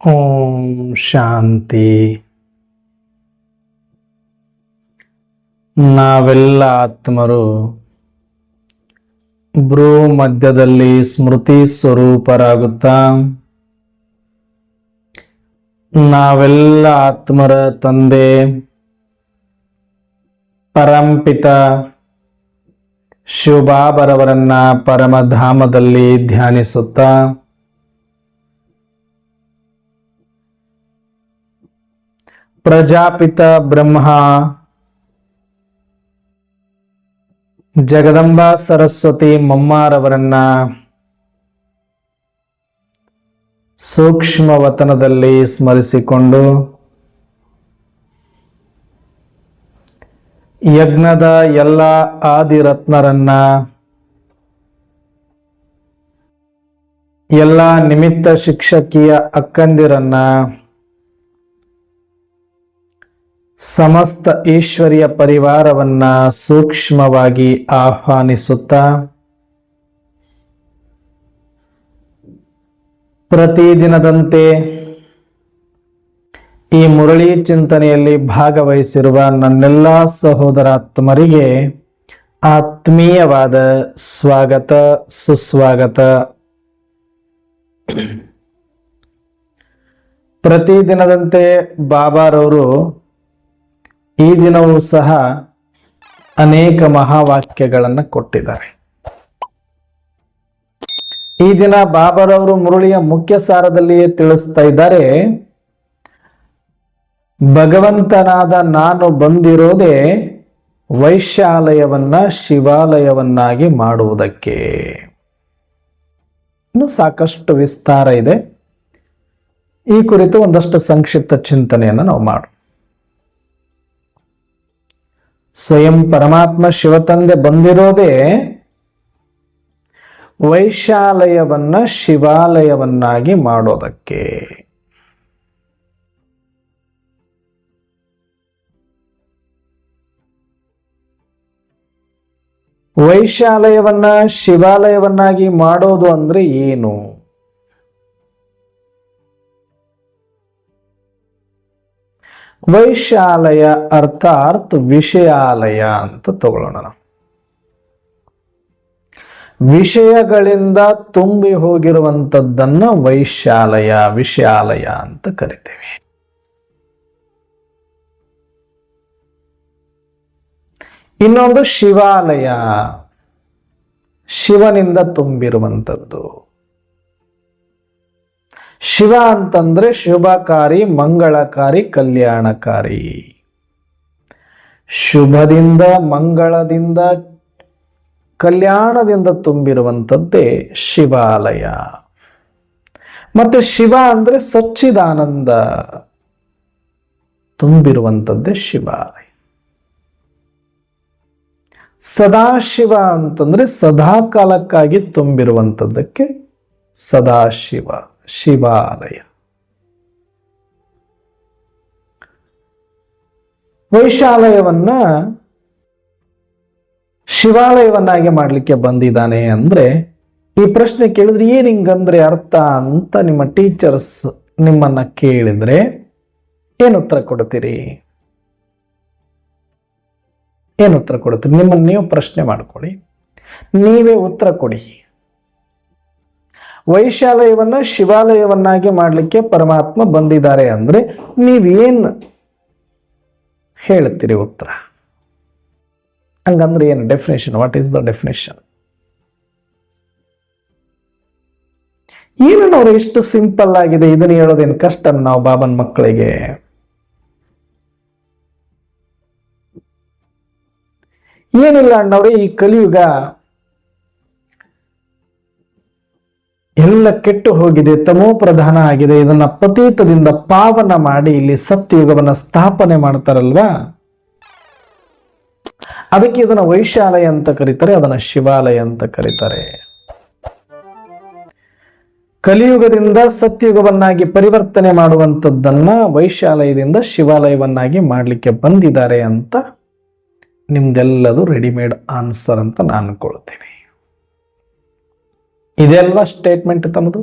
ಓಂ ಶಾಂತಿ. ನಾವೆಲ್ಲ ಆತ್ಮರು ಭ್ರೂ ಮಧ್ಯದಲ್ಲಿ ಸ್ಮೃತಿ ಸ್ವರೂಪರಾಗುತ್ತಾ ನಾವೆಲ್ಲ ಆತ್ಮರ ತಂದೆ ಪರಂಪಿತ ಶಿವಬಾಬರವರನ್ನ ಪರಮಧಾಮದಲ್ಲಿ ಧ್ಯಾನಿಸುತ್ತಾ ಪ್ರಜಾಪಿತ ಬ್ರಹ್ಮ ಜಗದಂಬಾ ಸರಸ್ವತಿ ಮಮ್ಮಾರವರನ್ನ ಸೂಕ್ಷ್ಮ ವತನದಲ್ಲಿ ಸ್ಮರಿಸಿಕೊಂಡು ಯಜ್ಞದ ಎಲ್ಲ ಆದಿರತ್ನರನ್ನ ಎಲ್ಲ ನಿಮಿತ್ತ ಶಿಕ್ಷಕಿಯ ಅಕ್ಕಂದಿರನ್ನ ಸಮಸ್ತ ಈಶ್ವರಿಯ ಪರಿವಾರವನ್ನ ಸೂಕ್ಷ್ಮವಾಗಿ ಆಹ್ವಾನಿಸುತ್ತಾ ಪ್ರತಿದಿನದಂತೆ ಈ ಮುರಳಿ ಚಿಂತನೆಯಲ್ಲಿ ಭಾಗವಹಿಸಿರುವ ನನ್ನೆಲ್ಲ ಸಹೋದರಾತ್ಮರಿಗೆ ಆತ್ಮೀಯವಾದ ಸ್ವಾಗತ ಸುಸ್ವಾಗತ. ಪ್ರತಿದಿನದಂತೆ ಬಾಬಾರವರು ಈ ದಿನವೂ ಸಹ ಅನೇಕ ಮಹಾವಾಕ್ಯಗಳನ್ನು ಕೊಟ್ಟಿದ್ದಾರೆ. ಈ ದಿನ ಬಾಬಾರವರು ಮುರಳಿಯ ಮುಖ್ಯ ಸಾರದಲ್ಲಿಯೇ ತಿಳಿಸ್ತಾ ಇದ್ದಾರೆ, ಭಗವಂತನಾದ ನಾನು ಬಂದಿರೋದೇ ವೈಶ್ಯಾಲಯವನ್ನ ಶಿವಾಲಯವನ್ನಾಗಿ ಮಾಡುವುದಕ್ಕೆ. ಇನ್ನು ಸಾಕಷ್ಟು ವಿಸ್ತಾರ ಇದೆ. ಈ ಕುರಿತು ಒಂದಷ್ಟು ಸಂಕ್ಷಿಪ್ತ ಚಿಂತನೆಯನ್ನು ನಾವು ಮಾಡೋಣ. ಸ್ವಯಂ ಪರಮಾತ್ಮ ಶಿವತಂದೆ ಬಂದಿರೋದೇ ವೈಶಾಲಯವನ್ನ ಶಿವಾಲಯವನ್ನಾಗಿ ಮಾಡೋದಕ್ಕೆ. ವೈಶಾಲಯವನ್ನ ಶಿವಾಲಯವನ್ನಾಗಿ ಮಾಡೋದು ಅಂದ್ರೆ ಏನು? ವೈಶಾಲಯ ಅರ್ಥಾತ್ ವಿಷಯಾಲಯ ಅಂತ ತಗೊಳ್ಳೋಣ. ನಾವು ವಿಷಯಗಳಿಂದ ತುಂಬಿ ಹೋಗಿರುವಂತದ್ದನ್ನ ವೈಶಾಲಯ ವಿಷಯಾಲಯ ಅಂತ ಕರಿತೇವೆ. ಇನ್ನೊಂದು ಶಿವಾಲಯ, ಶಿವನಿಂದ ತುಂಬಿರುವಂಥದ್ದು. ಶಿವ ಅಂತಂದ್ರೆ ಶುಭಕಾರಿ, ಮಂಗಳಕಾರಿ, ಕಲ್ಯಾಣಕಾರಿ. ಶುಭದಿಂದ, ಮಂಗಳದಿಂದ, ಕಲ್ಯಾಣದಿಂದ ತುಂಬಿರುವಂಥದ್ದೇ ಶಿವಾಲಯ. ಮತ್ತೆ ಶಿವ ಅಂದ್ರೆ ಸಚ್ಚಿದಾನಂದ ತುಂಬಿರುವಂಥದ್ದೇ ಶಿವಾಲಯ. ಸದಾಶಿವ ಅಂತಂದ್ರೆ ಸದಾ ಕಾಲಕ್ಕಾಗಿ ತುಂಬಿರುವಂಥದ್ದಕ್ಕೆ ಸದಾಶಿವ ಶಿವಾಲಯ. ವೈಶಾಲಯವನ್ನ ಶಿವಾಲಯವನ್ನಾಗಿ ಮಾಡ್ಲಿಕ್ಕೆ ಬಂದಿದ್ದಾನೆ ಅಂದ್ರೆ, ಈ ಪ್ರಶ್ನೆ ಕೇಳಿದ್ರೆ ಏನ್ ಹಿಂಗಂದ್ರೆ ಅರ್ಥ ಅಂತ ನಿಮ್ಮ ಟೀಚರ್ಸ್ ನಿಮ್ಮನ್ನ ಕೇಳಿದ್ರೆ ಏನು ಉತ್ತರ ಕೊಡ್ತೀರಿ? ಏನು ಉತ್ತರ ಕೊಡ್ತೀರಿ? ನಿಮ್ಮನ್ನು ನೀವು ಪ್ರಶ್ನೆ ಮಾಡ್ಕೊಳ್ಳಿ, ನೀವೇ ಉತ್ತರ ಕೊಡಿ. ವೈಶಾಲಯವನ್ನ ಶಿವಾಲಯವನ್ನಾಗಿ ಮಾಡ್ಲಿಕ್ಕೆ ಪರಮಾತ್ಮ ಬಂದಿದ್ದಾರೆ ಅಂದ್ರೆ ನೀವೇನ್ ಹೇಳ್ತೀರಿ ಉತ್ತರ? ಹಂಗಂದ್ರೆ ಏನು definition? What is the definition? ಏನು ಅವ್ರು ಎಷ್ಟು ಸಿಂಪಲ್ ಆಗಿದೆ, ಇದನ್ನ ಹೇಳೋದೇನು ಕಷ್ಟ ನಾವು ಬಾಬನ್ ಮಕ್ಕಳಿಗೆ? ಏನಿಲ್ಲ ಅಣ್ಣವ್ರೆ, ಈ ಕಲಿಯುಗ ಎಲ್ಲ ಕೆಟ್ಟು ಹೋಗಿದೆ, ತಮೋ ಪ್ರಧಾನ ಆಗಿದೆ. ಇದನ್ನ ಪತೀತದಿಂದ ಪಾವನ ಮಾಡಿ ಇಲ್ಲಿ ಸತ್ಯಯುಗವನ್ನ ಸ್ಥಾಪನೆ ಮಾಡ್ತಾರಲ್ವಾ, ಅದಕ್ಕೆ ಇದನ್ನ ವೈಶಾಲಯ ಅಂತ ಕರೀತಾರೆ, ಅದನ್ನ ಶಿವಾಲಯ ಅಂತ ಕರೀತಾರೆ. ಕಲಿಯುಗದಿಂದ ಸತ್ಯಯುಗವನ್ನಾಗಿ ಪರಿವರ್ತನೆ ಮಾಡುವಂಥದ್ದನ್ನ ವೈಶಾಲಯದಿಂದ ಶಿವಾಲಯವನ್ನಾಗಿ ಮಾಡಲಿಕ್ಕೆ ಬಂದಿದ್ದಾರೆ ಅಂತ ನಿಮ್ದೆಲ್ಲದು ರೆಡಿಮೇಡ್ ಆನ್ಸರ್ ಅಂತ ನಾನು ಅನ್ಕೊಳ್ತೀನಿ. ಇದೆಲ್ಲ ಸ್ಟೇಟ್ಮೆಂಟ್ ತಮ್ಮದು.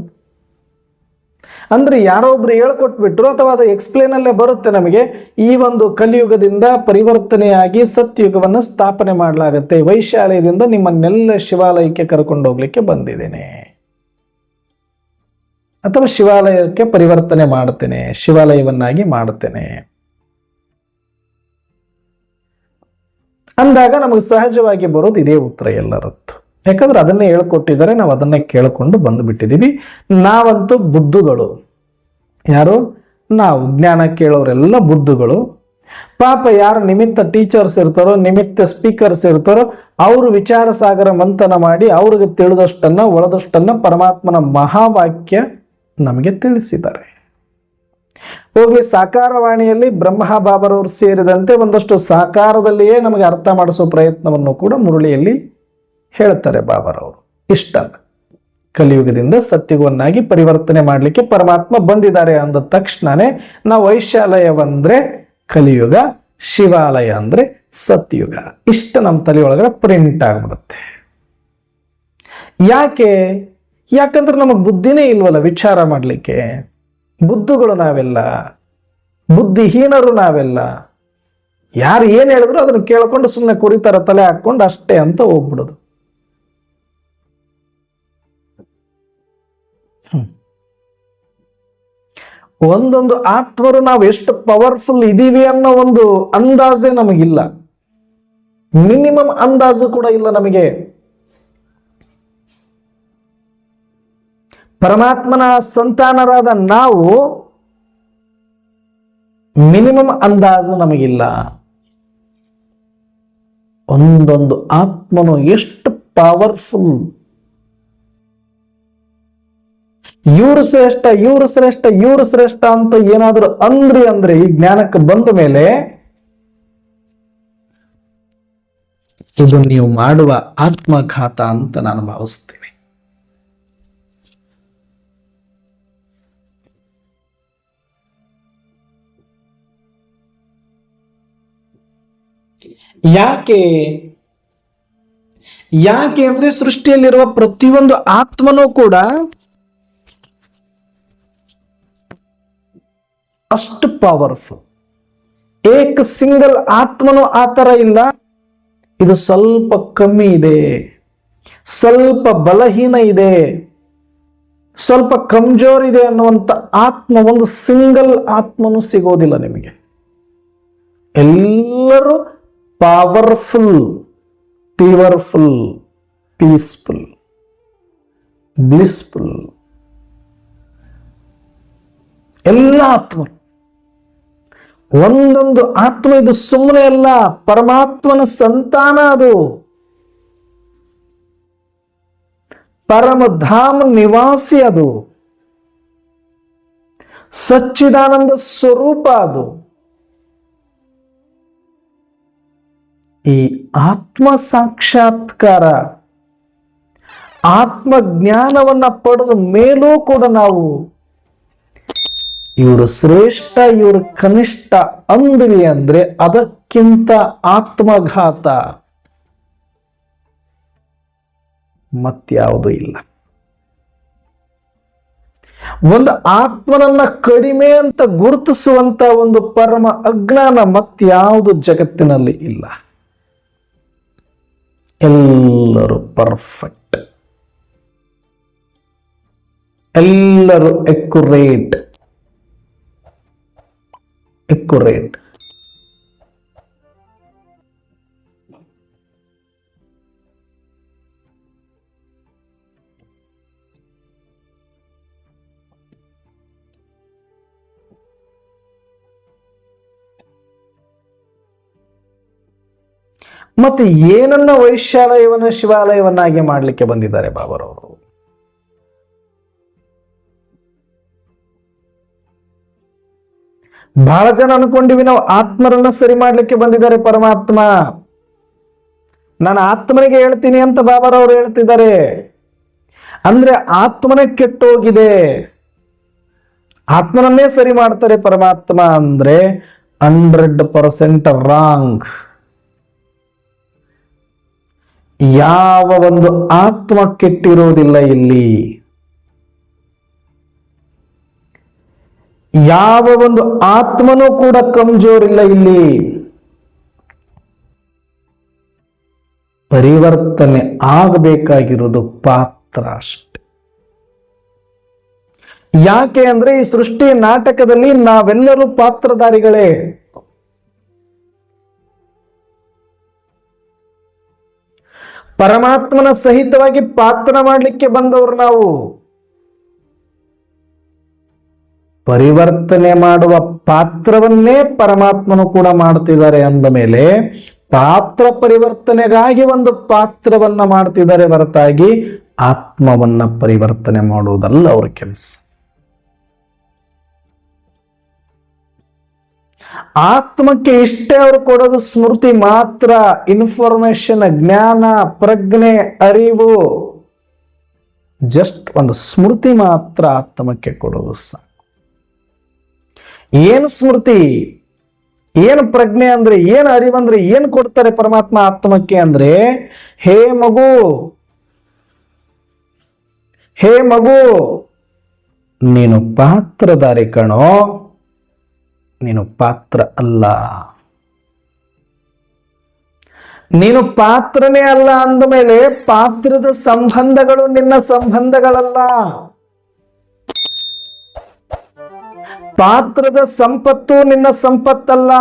ಅಂದ್ರೆ ಯಾರೋ ಒಬ್ರು ಹೇಳ್ಕೊಟ್ಬಿಟ್ರು ಅಥವಾ ಅದು ಎಕ್ಸ್ಪ್ಲೇನ್ ಅಲ್ಲೇ ಬರುತ್ತೆ ನಮಗೆ. ಈ ಒಂದು ಕಲಿಯುಗದಿಂದ ಪರಿವರ್ತನೆಯಾಗಿ ಸತ್ಯುಗವನ್ನು ಸ್ಥಾಪನೆ ಮಾಡಲಾಗುತ್ತೆ. ವೈಶಾಲ್ಯದಿಂದ ನಿಮ್ಮನ್ನೆಲ್ಲ ಶಿವಾಲಯಕ್ಕೆ ಕರ್ಕೊಂಡು ಹೋಗ್ಲಿಕ್ಕೆ ಬಂದಿದ್ದೇನೆ, ಅಥವಾ ಶಿವಾಲಯಕ್ಕೆ ಪರಿವರ್ತನೆ ಮಾಡುತ್ತೇನೆ, ಶಿವಾಲಯವನ್ನಾಗಿ ಮಾಡುತ್ತೇನೆ ಅಂದಾಗ ನಮಗೆ ಸಹಜವಾಗಿ ಬರೋದು ಇದೇ ಉತ್ತರ ಎಲ್ಲರದ್ದು. ಯಾಕಂದ್ರೆ ಅದನ್ನೇ ಹೇಳ್ಕೊಟ್ಟಿದ್ದಾರೆ, ನಾವು ಅದನ್ನೇ ಕೇಳಿಕೊಂಡು ಬಂದುಬಿಟ್ಟಿದ್ದೀವಿ. ನಾವಂತೂ ಬುದ್ಧುಗಳು. ಯಾರು? ನಾವು. ಜ್ಞಾನ ಕೇಳೋರೆಲ್ಲ ಬುದ್ಧುಗಳು. ಪಾಪ ಯಾರು ನಿಮಿತ್ತ ಟೀಚರ್ಸ್ ಇರ್ತಾರೋ, ನಿಮಿತ್ತ ಸ್ಪೀಕರ್ಸ್ ಇರ್ತಾರೋ, ಅವರು ವಿಚಾರ ಸಾಗರ ಮಂಥನ ಮಾಡಿ ಅವ್ರಿಗೆ ತಿಳಿದಷ್ಟನ್ನ ಒಳದಷ್ಟನ್ನ ಪರಮಾತ್ಮನ ಮಹಾವಾಕ್ಯ ನಮಗೆ ತಿಳಿಸಿದ್ದಾರೆ. ಹೋಗ್ಲಿ, ಸಾಕಾರವಾಣಿಯಲ್ಲಿ ಬ್ರಹ್ಮ ಬಾಬರವರು ಸೇರಿದಂತೆ ಒಂದಷ್ಟು ಸಾಕಾರದಲ್ಲಿಯೇ ನಮಗೆ ಅರ್ಥ ಮಾಡಿಸೋ ಪ್ರಯತ್ನವನ್ನು ಕೂಡ ಮುರಳಿಯಲ್ಲಿ ಹೇಳ್ತಾರೆ ಬಾಬರವರು. ಇಷ್ಟಲ್ಲ, ಕಲಿಯುಗದಿಂದ ಸತ್ಯುಗವನ್ನಾಗಿ ಪರಿವರ್ತನೆ ಮಾಡಲಿಕ್ಕೆ ಪರಮಾತ್ಮ ಬಂದಿದ್ದಾರೆ ಅಂದ ತಕ್ಷಣನೇ ನಾವು ವೈಶಾಲಯವಂದ್ರೆ ಕಲಿಯುಗ, ಶಿವಾಲಯ ಅಂದ್ರೆ ಸತ್ಯುಗ. ಇಷ್ಟ ನಮ್ಮ ತಲೆಯೊಳಗಡೆ ಪ್ರಿಂಟ್ ಆಗ್ಬಿಡುತ್ತೆ. ಯಾಕೆ? ಯಾಕಂದ್ರೆ ನಮಗೆ ಬುದ್ಧಿನೇ ಇಲ್ವಲ್ಲ ವಿಚಾರ ಮಾಡಲಿಕ್ಕೆ. ಬುದ್ಧುಗಳು ನಾವೆಲ್ಲ, ಬುದ್ಧಿಹೀನರು ನಾವೆಲ್ಲ. ಯಾರು ಏನು ಹೇಳಿದ್ರು ಅದನ್ನು ಕೇಳ್ಕೊಂಡು ಸುಮ್ಮನೆ ಕುರಿತಾರ ತಲೆ ಹಾಕೊಂಡು ಅಷ್ಟೇ ಅಂತ ಹೋಗ್ಬಿಡೋದು. ಒಂದೊಂದು ಆತ್ಮರು ನಾವು ಎಷ್ಟು ಪವರ್ಫುಲ್ ಇದೀವಿ ಅನ್ನೋ ಒಂದು ಅಂದಾಜೆ ನಮಗಿಲ್ಲ. ಮಿನಿಮಮ್ ಅಂದಾಜು ಕೂಡ ಇಲ್ಲ ನಮಗೆ. ಪರಮಾತ್ಮನ ಸಂತಾನರಾದ ನಾವು ಮಿನಿಮಮ್ ಅಂದಾಜು ನಮಗಿಲ್ಲ. ಒಂದೊಂದು ಆತ್ಮನು ಎಷ್ಟು ಪವರ್ಫುಲ್. ಇವರು ಶ್ರೇಷ್ಠ, ಇವರು ಶ್ರೇಷ್ಠ, ಇವರು ಶ್ರೇಷ್ಠ ಅಂತ ಏನಾದರೂ ಅಂದ್ರೆ ಈ ಜ್ಞಾನಕ್ಕೆ ಬಂದ ಮೇಲೆ ಇದು ನೀವು ಮಾಡುವ ಆತ್ಮಘಾತ ಅಂತ ನಾನು ಭಾವಿಸ್ತೇನೆ. ಯಾಕೆ? ಯಾಕೆ ಅಂದ್ರೆ ಸೃಷ್ಟಿಯಲ್ಲಿರುವ ಪ್ರತಿಯೊಂದು ಆತ್ಮನೂ ಕೂಡ ಅಷ್ಟು ಪವರ್ಫುಲ್. ಏಕ ಸಿಂಗಲ್ ಆತ್ಮನೂ ಆ ತರ ಇಲ್ಲ. ಇದು ಸ್ವಲ್ಪ ಕಮ್ಮಿ ಇದೆ, ಸ್ವಲ್ಪ ಬಲಹೀನ ಇದೆ, ಸ್ವಲ್ಪ ಕಮ್ಜೋರ್ ಇದೆ ಅನ್ನುವಂಥ ಆತ್ಮ ಒಂದು ಸಿಂಗಲ್ ಆತ್ಮನೂ ಸಿಗೋದಿಲ್ಲ ನಿಮಗೆ. ಎಲ್ಲರೂ ಪವರ್ಫುಲ್, ಪವರ್ಫುಲ್, ಪೀಸ್ಫುಲ್, ಬ್ಲಿಸ್ಫುಲ್. ಎಲ್ಲ ಆತ್ಮರು ಒಂದೊಂದು ಆತ್ಮ. ಇದು ಸುಮ್ಮನೆ ಅಲ್ಲ, ಪರಮಾತ್ಮನ ಸಂತಾನ. ಅದು ಪರಮಧಾಮ ನಿವಾಸಿ, ಅದು ಸಚ್ಚಿದಾನಂದ ಸ್ವರೂಪ. ಅದು ಈ ಆತ್ಮ ಸಾಕ್ಷಾತ್ಕಾರ, ಆತ್ಮ ಜ್ಞಾನವನ್ನ ಪಡೆದ ಮೇಲೂ ಕೂಡ ನಾವು ಇವರು ಶ್ರೇಷ್ಠ, ಇವರು ಕನಿಷ್ಠ ಅಂದ್ರಿ ಅಂದ್ರೆ ಅದಕ್ಕಿಂತ ಆತ್ಮಘಾತ ಮತ್ಯಾವುದು ಇಲ್ಲ. ಒಂದು ಆತ್ಮನನ್ನ ಕಡಿಮೆ ಅಂತ ಗುರುತಿಸುವಂತ ಒಂದು ಪರಮ ಅಜ್ಞಾನ ಮತ್ಯಾವುದು ಜಗತ್ತಿನಲ್ಲಿ ಇಲ್ಲ. ಎಲ್ಲರೂ ಪರ್ಫೆಕ್ಟ್, ಎಲ್ಲರೂ ಎಕ್ಯುರೇಟ್. ಮತ್ತೆ ಏನನ್ನ ವೈಶಾಲಯವನ್ನ ಶಿವಾಲಯವನ್ನಾಗಿ ಮಾಡಲಿಕ್ಕೆ ಬಂದಿದ್ದಾರೆ ಬಾಬರವರು? ಬಹಳ ಜನ ಅನ್ಕೊಂಡಿವಿ ನಾವು ಆತ್ಮರನ್ನ ಸರಿ ಮಾಡ್ಲಿಕ್ಕೆ ಬಂದಿದ್ದಾರೆ ಪರಮಾತ್ಮ. ನಾನು ಆತ್ಮನಿಗೆ ಹೇಳ್ತೀನಿ ಅಂತ ಬಾಬರವರು ಹೇಳ್ತಿದ್ದಾರೆ. ಅಂದ್ರೆ ಆತ್ಮನೇ ಕೆಟ್ಟೋಗಿದೆ, ಆತ್ಮನನ್ನೇ ಸರಿ ಮಾಡ್ತಾರೆ ಪರಮಾತ್ಮ ಅಂದ್ರೆ 100% ರಾಂಗ್. ಯಾವ ಒಂದು ಆತ್ಮ ಕೆಟ್ಟಿರೋದಿಲ್ಲ ಇಲ್ಲಿ. ಯಾವ ಒಂದು ಆತ್ಮನೂ ಕೂಡ ಕಮ್ಜೋರಿಲ್ಲ. ಇಲ್ಲಿ ಪರಿವರ್ತನೆ ಆಗಬೇಕಾಗಿರೋದು ಪಾತ್ರ ಅಷ್ಟೆ. ಯಾಕೆ ಅಂದ್ರೆ ಈ ಸೃಷ್ಟಿ ನಾಟಕದಲ್ಲಿ ನಾವೆಲ್ಲರೂ ಪಾತ್ರಧಾರಿಗಳೇ. ಪರಮಾತ್ಮನ ಸಹಿತವಾಗಿ ಪಾತ್ರ ಮಾಡಲಿಕ್ಕೆ ಬಂದವರು ನಾವು. ಪರಿವರ್ತನೆ ಮಾಡುವ ಪಾತ್ರವನ್ನೇ ಪರಮಾತ್ಮನು ಕೂಡ ಮಾಡ್ತಿದ್ದಾರೆ ಅಂದ ಮೇಲೆ ಪಾತ್ರ ಪರಿವರ್ತನೆಗಾಗಿ ಒಂದು ಪಾತ್ರವನ್ನ ಮಾಡ್ತಿದ್ದಾರೆ ಹೊರತಾಗಿ ಆತ್ಮವನ್ನ ಪರಿವರ್ತನೆ ಮಾಡುವುದಲ್ಲ ಅವ್ರ ಕೆಲಸ. ಆತ್ಮಕ್ಕೆ ಇಷ್ಟೇ ಅವರು ಕೊಡೋದು ಸ್ಮೃತಿ ಮಾತ್ರ, ಇನ್ಫಾರ್ಮೇಶನ್, ಜ್ಞಾನ, ಪ್ರಜ್ಞೆ, ಅರಿವು, ಜಸ್ಟ್ ಒಂದು ಸ್ಮೃತಿ ಮಾತ್ರ ಆತ್ಮಕ್ಕೆ ಕೊಡೋದು ಸಾಕು. ಏನು ಸ್ಮೃತಿ, ಏನು ಪ್ರಜ್ಞೆ ಅಂದ್ರೆ, ಏನು ಅರಿವಂದ್ರೆ ಏನು ಕೊಡ್ತಾರೆ ಪರಮಾತ್ಮ ಆತ್ಮಕ್ಕೆ ಅಂದ್ರೆ, ಹೇ ಮಗು, ಹೇ ಮಗು, ನೀನು ಪಾತ್ರಧಾರಿ ಕಣೋ, ನೀನು ಪಾತ್ರ ಅಲ್ಲ. ನೀನು ಪಾತ್ರನೇ ಅಲ್ಲ ಅಂದ ಮೇಲೆ ಪಾತ್ರದ ಸಂಬಂಧಗಳು ನಿನ್ನ ಸಂಬಂಧಗಳಲ್ಲ. ಪಾತ್ರದ ಸಂಪತ್ತು ನಿನ್ನ ಸಂಪತ್ತಲ್ಲ.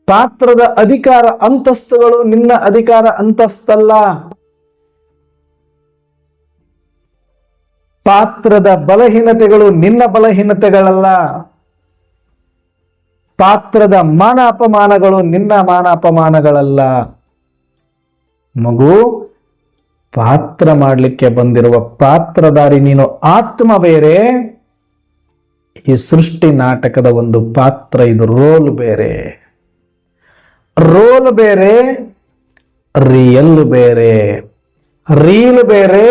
ಪಾತ್ರದ ಅಧಿಕಾರ ಅಂತಸ್ತುಗಳು ನಿನ್ನ ಅಧಿಕಾರ ಅಂತಸ್ತಲ್ಲ. ಪಾತ್ರದ ಬಲಹೀನತೆಗಳು ನಿನ್ನ ಬಲಹೀನತೆಗಳಲ್ಲ. ಪಾತ್ರದ ಮಾನ ಅಪಮಾನಗಳು ನಿನ್ನ ಮಾನ ಅಪಮಾನಗಳಲ್ಲ. ಮಗು, ಪಾತ್ರ ಮಾಡಲಿಕ್ಕೆ ಬಂದಿರುವ ಪಾತ್ರಧಾರಿ ನೀನು. ಆತ್ಮ ಬೇರೆ, ಈ ಸೃಷ್ಟಿ ನಾಟಕದ ಒಂದು ಪಾತ್ರ, ಇದು ರೋಲ್ ಬೇರೆ. ರೋಲ್ ಬೇರೆ, ರಿಯಲ್ ಬೇರೆ. ರೀಲ್ ಬೇರೆ,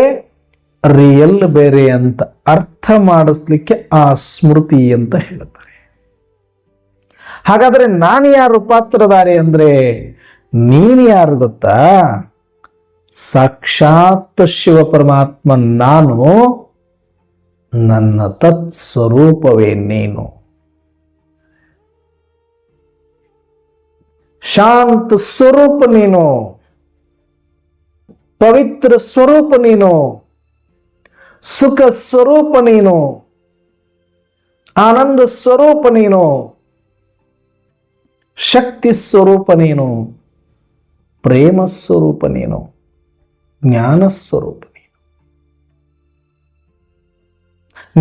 ರಿಯಲ್ ಬೇರೆ ಅಂತ ಅರ್ಥ ಮಾಡಿಸ್ಲಿಕ್ಕೆ ಆ ಸ್ಮೃತಿ ಅಂತ ಹೇಳ್ತಾರೆ. ಹಾಗಾದ್ರೆ ನಾನು ಯಾರು ಪಾತ್ರಧಾರಿ ಅಂದ್ರೆ, ನೀನು ಯಾರು ಗೊತ್ತಾ? ಸಾಕ್ಷಾತ್ ಶಿವ ಪರಮಾತ್ಮ ನಾನು, ನನ್ನ ತತ್ ಸ್ವರೂಪವೇ ನೀನು. ಶಾಂತ ಸ್ವರೂಪ ನೀನು, ಪವಿತ್ರ ಸ್ವರೂಪ ನೀನು, ಸುಖ ಸ್ವರೂಪ ನೀನು, ಆನಂದ ಸ್ವರೂಪ ನೀನು, ಶಕ್ತಿ ಸ್ವರೂಪ ನೀನು, ಪ್ರೇಮ ಸ್ವರೂಪ ನೀನು, ಜ್ಞಾನ ಸ್ವರೂಪ ನೀನು.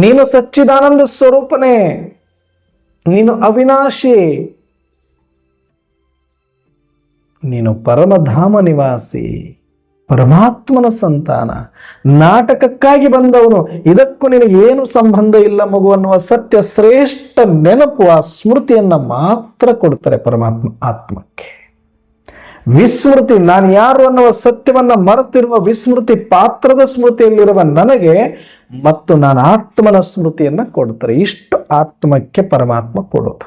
ನೀನು ಸಚ್ಚಿದಾನಂದ ಸ್ವರೂಪನೇ, ನೀನು ಅವಿನಾಶಿ, ನೀನು ಪರಮಧಾಮ ನಿವಾಸಿ, ಪರಮಾತ್ಮನ ಸಂತಾನ, ನಾಟಕಕ್ಕಾಗಿ ಬಂದವನು. ಇದಕ್ಕೂ ನಿನಗೆ ಏನು ಸಂಬಂಧ ಇಲ್ಲ ಮಗು ಅನ್ನುವ ಸತ್ಯ ಶ್ರೇಷ್ಠ ನೆನಪು, ಆ ಸ್ಮೃತಿಯನ್ನ ಮಾತ್ರ ಕೊಡ್ತಾರೆ ಪರಮಾತ್ಮ ಆತ್ಮಕ್ಕೆ. ವಿಸ್ಮೃತಿ, ನಾನು ಯಾರು ಅನ್ನುವ ಸತ್ಯವನ್ನ ಮರೆತಿರುವ ವಿಸ್ಮೃತಿ, ಪಾತ್ರದ ಸ್ಮೃತಿಯಲ್ಲಿರುವ ನನಗೆ ಮತ್ತು ನಾನು ಆತ್ಮನ ಸ್ಮೃತಿಯನ್ನ ಕೊಡ್ತಾರೆ. ಇಷ್ಟು ಆತ್ಮಕ್ಕೆ ಪರಮಾತ್ಮ ಕೊಡೋದು.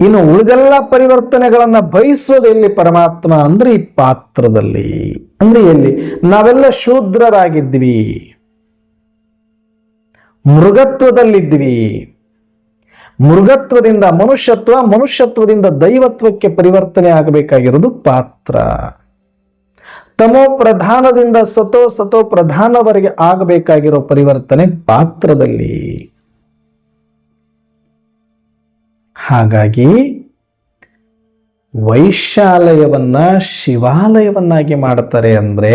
ಇನ್ನು ಉಳಿದೆಲ್ಲ ಪರಿವರ್ತನೆಗಳನ್ನ ಬಯಸೋದು ಎಲ್ಲಿ ಪರಮಾತ್ಮ ಅಂದ್ರೆ ಈ ಪಾತ್ರದಲ್ಲಿ. ಅಂದ್ರೆ ಎಲ್ಲಿ? ನಾವೆಲ್ಲ ಶೂದ್ರರಾಗಿದ್ವಿ, ಮೃಗತ್ವದಲ್ಲಿದ್ವಿ. ಮೃಗತ್ವದಿಂದ ಮನುಷ್ಯತ್ವ, ಮನುಷ್ಯತ್ವದಿಂದ ದೈವತ್ವಕ್ಕೆ ಪರಿವರ್ತನೆ ಆಗಬೇಕಾಗಿರೋದು ಪಾತ್ರ. ತಮೋ ಪ್ರಧಾನದಿಂದ ಸತೋ ಪ್ರಧಾನವರೆಗೆ ಆಗಬೇಕಾಗಿರೋ ಪರಿವರ್ತನೆ ಪಾತ್ರದಲ್ಲಿ. ಹಾಗಾಗಿ ವೈಶಾಲಯವನ್ನ ಶಿವಾಲಯವನ್ನಾಗಿ ಮಾಡ್ತಾರೆ ಅಂದ್ರೆ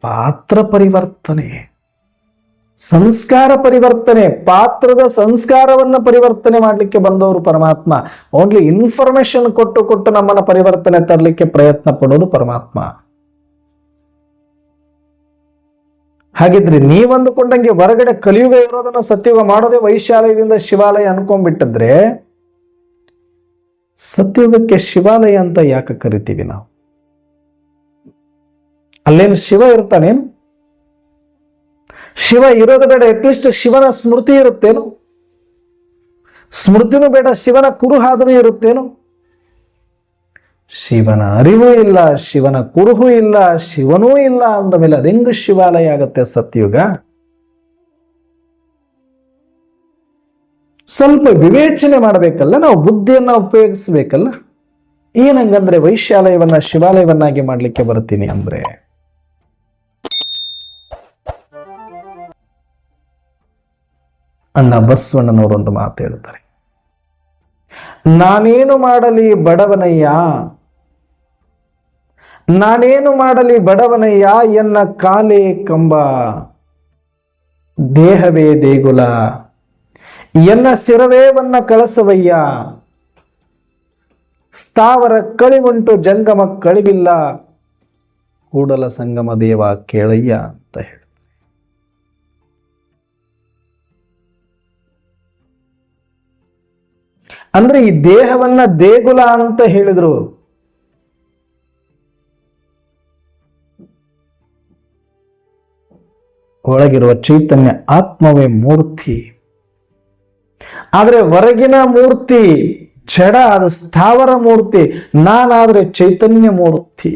ಪಾತ್ರ ಪರಿವರ್ತನೆ, ಸಂಸ್ಕಾರ ಪರಿವರ್ತನೆ. ಪಾತ್ರದ ಸಂಸ್ಕಾರವನ್ನ ಪರಿವರ್ತನೆ ಮಾಡಲಿಕ್ಕೆ ಬಂದವರು ಪರಮಾತ್ಮ. ಓನ್ಲಿ ಇನ್ಫಾರ್ಮೇಶನ್ ಕೊಟ್ಟು ನಮ್ಮನ್ನ ಪರಿವರ್ತನೆ ತರಲಿಕ್ಕೆ ಪ್ರಯತ್ನ ಪಡೋದು ಪರಮಾತ್ಮ. ಹಾಗಿದ್ರೆ ನೀವಂದುಕೊಂಡಂಗೆ ಹೊರಗಡೆ ಕಲಿಯುಗ ಇರೋದನ್ನ ಸತ್ಯುಗ ಮಾಡೋದೇ ವೈಶಾಲಯದಿಂದ ಶಿವಾಲಯ ಅನ್ಕೊಂಡ್ಬಿಟ್ಟಿದ್ರೆ, ಸತ್ಯುಗಕ್ಕೆ ಶಿವಾಲಯ ಅಂತ ಯಾಕೆ ಕರಿತೀವಿ ನಾವು? ಅಲ್ಲೇನು ಶಿವ ಇರ್ತಾನೇನು? ಶಿವ ಇರೋದು ಬೇಡ, ಅಟ್ಲೀಸ್ಟ್ ಶಿವನ ಸ್ಮೃತಿ ಇರುತ್ತೇನು? ಸ್ಮೃತಿನೂ ಬೇಡ, ಶಿವನ ಕುರುಹಾದರೂ ಇರುತ್ತೇನು? ಶಿವನ ಅರಿವು ಇಲ್ಲ, ಶಿವನ ಕುರುಹು ಇಲ್ಲ, ಶಿವನೂ ಇಲ್ಲ ಅಂದ ಮೇಲೆ ಅದೆಂಗು ಶಿವಾಲಯ ಆಗತ್ತೆ ಸತ್ಯುಗ? ಸ್ವಲ್ಪ ವಿವೇಚನೆ ಮಾಡಬೇಕಲ್ಲ, ನಾವು ಬುದ್ಧಿಯನ್ನ ಉಪಯೋಗಿಸ್ಬೇಕಲ್ಲ. ಏನಂಗಂದ್ರೆ ವೈಶ್ಯಾಲಯವನ್ನ ಶಿವಾಲಯವನ್ನಾಗಿ ಮಾಡ್ಲಿಕ್ಕೆ ಬರ್ತೀನಿ ಅಂದ್ರೆ, ಅಣ್ಣ ಬಸವಣ್ಣನವರೊಂದು ಮಾತು ಹೇಳ್ತಾರೆ, ನಾನೇನು ಮಾಡಲಿ ಬಡವನಯ್ಯ, ನಾನೇನು ಮಾಡಲಿ ಬಡವನಯ್ಯ, ಎನ್ನ ಕಾಲೇ ಕಂಬ, ದೇಹವೇ ದೇಗುಲ, ಎನ್ನ ಸಿರವೇವನ್ನ ಕಳಸವಯ್ಯ, ಸ್ಥಾವರ ಕಳಿವುಂಟು ಜಂಗಮ ಕಳಿವಿಲ್ಲ, ಕೂಡಲ ಸಂಗಮ ದೇವ ಕೇಳಯ್ಯ ಅಂತ ಹೇಳಿ. ಅಂದ್ರೆ ಈ ದೇಹವನ್ನ ದೇಗುಲ ಅಂತ ಹೇಳಿದ್ರು. ಒಳಗಿರುವ ಚೈತನ್ಯ ಆತ್ಮವೇ ಮೂರ್ತಿ, ಆದ್ರೆ ಹೊರಗಿನ ಮೂರ್ತಿ ಜಡ, ಅದು ಸ್ಥಾವರ ಮೂರ್ತಿ. ನಾನಾದ್ರೆ ಚೈತನ್ಯ ಮೂರ್ತಿ.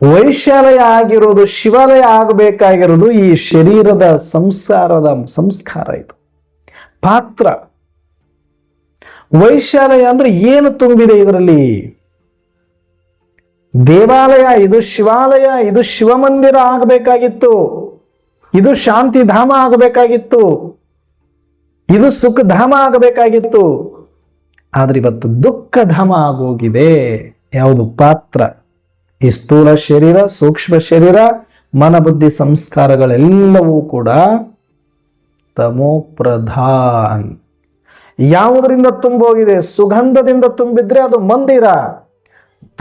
ವೈಶ್ಯಾಲಯ ಆಗಿರೋದು, ಶಿವಾಲಯ ಆಗಬೇಕಾಗಿರೋದು ಈ ಶರೀರದ ಸಂಸ್ಕಾರ, ಇದು ಪಾತ್ರ. ವೈಶ್ಯಾಲಯ ಅಂದ್ರೆ ಏನು ತುಂಬಿದೆ ಇದರಲ್ಲಿ? ದೇವಾಲಯ, ಇದು ಶಿವಾಲಯ, ಇದು ಶಿವಮಂದಿರ ಆಗಬೇಕಾಗಿತ್ತು, ಇದು ಶಾಂತಿಧಾಮ ಆಗಬೇಕಾಗಿತ್ತು, ಇದು ಸುಖಧಾಮ ಆಗಬೇಕಾಗಿತ್ತು. ಆದ್ರೆ ಇವತ್ತು ದುಃಖಧಾಮ ಆಗೋಗಿದೆ. ಯಾವುದು? ಪಾತ್ರ. ಈ ಸ್ಥೂಲ ಶರೀರ, ಸೂಕ್ಷ್ಮ ಶರೀರ, ಮನ ಬುದ್ಧಿ ಸಂಸ್ಕಾರಗಳೆಲ್ಲವೂ ಕೂಡ ತಮೋಪ್ರಧಾನ್. ಯಾವುದರಿಂದ ತುಂಬೋಗಿದೆ? ಸುಗಂಧದಿಂದ ತುಂಬಿದ್ರೆ ಅದು ಮಂದಿರ,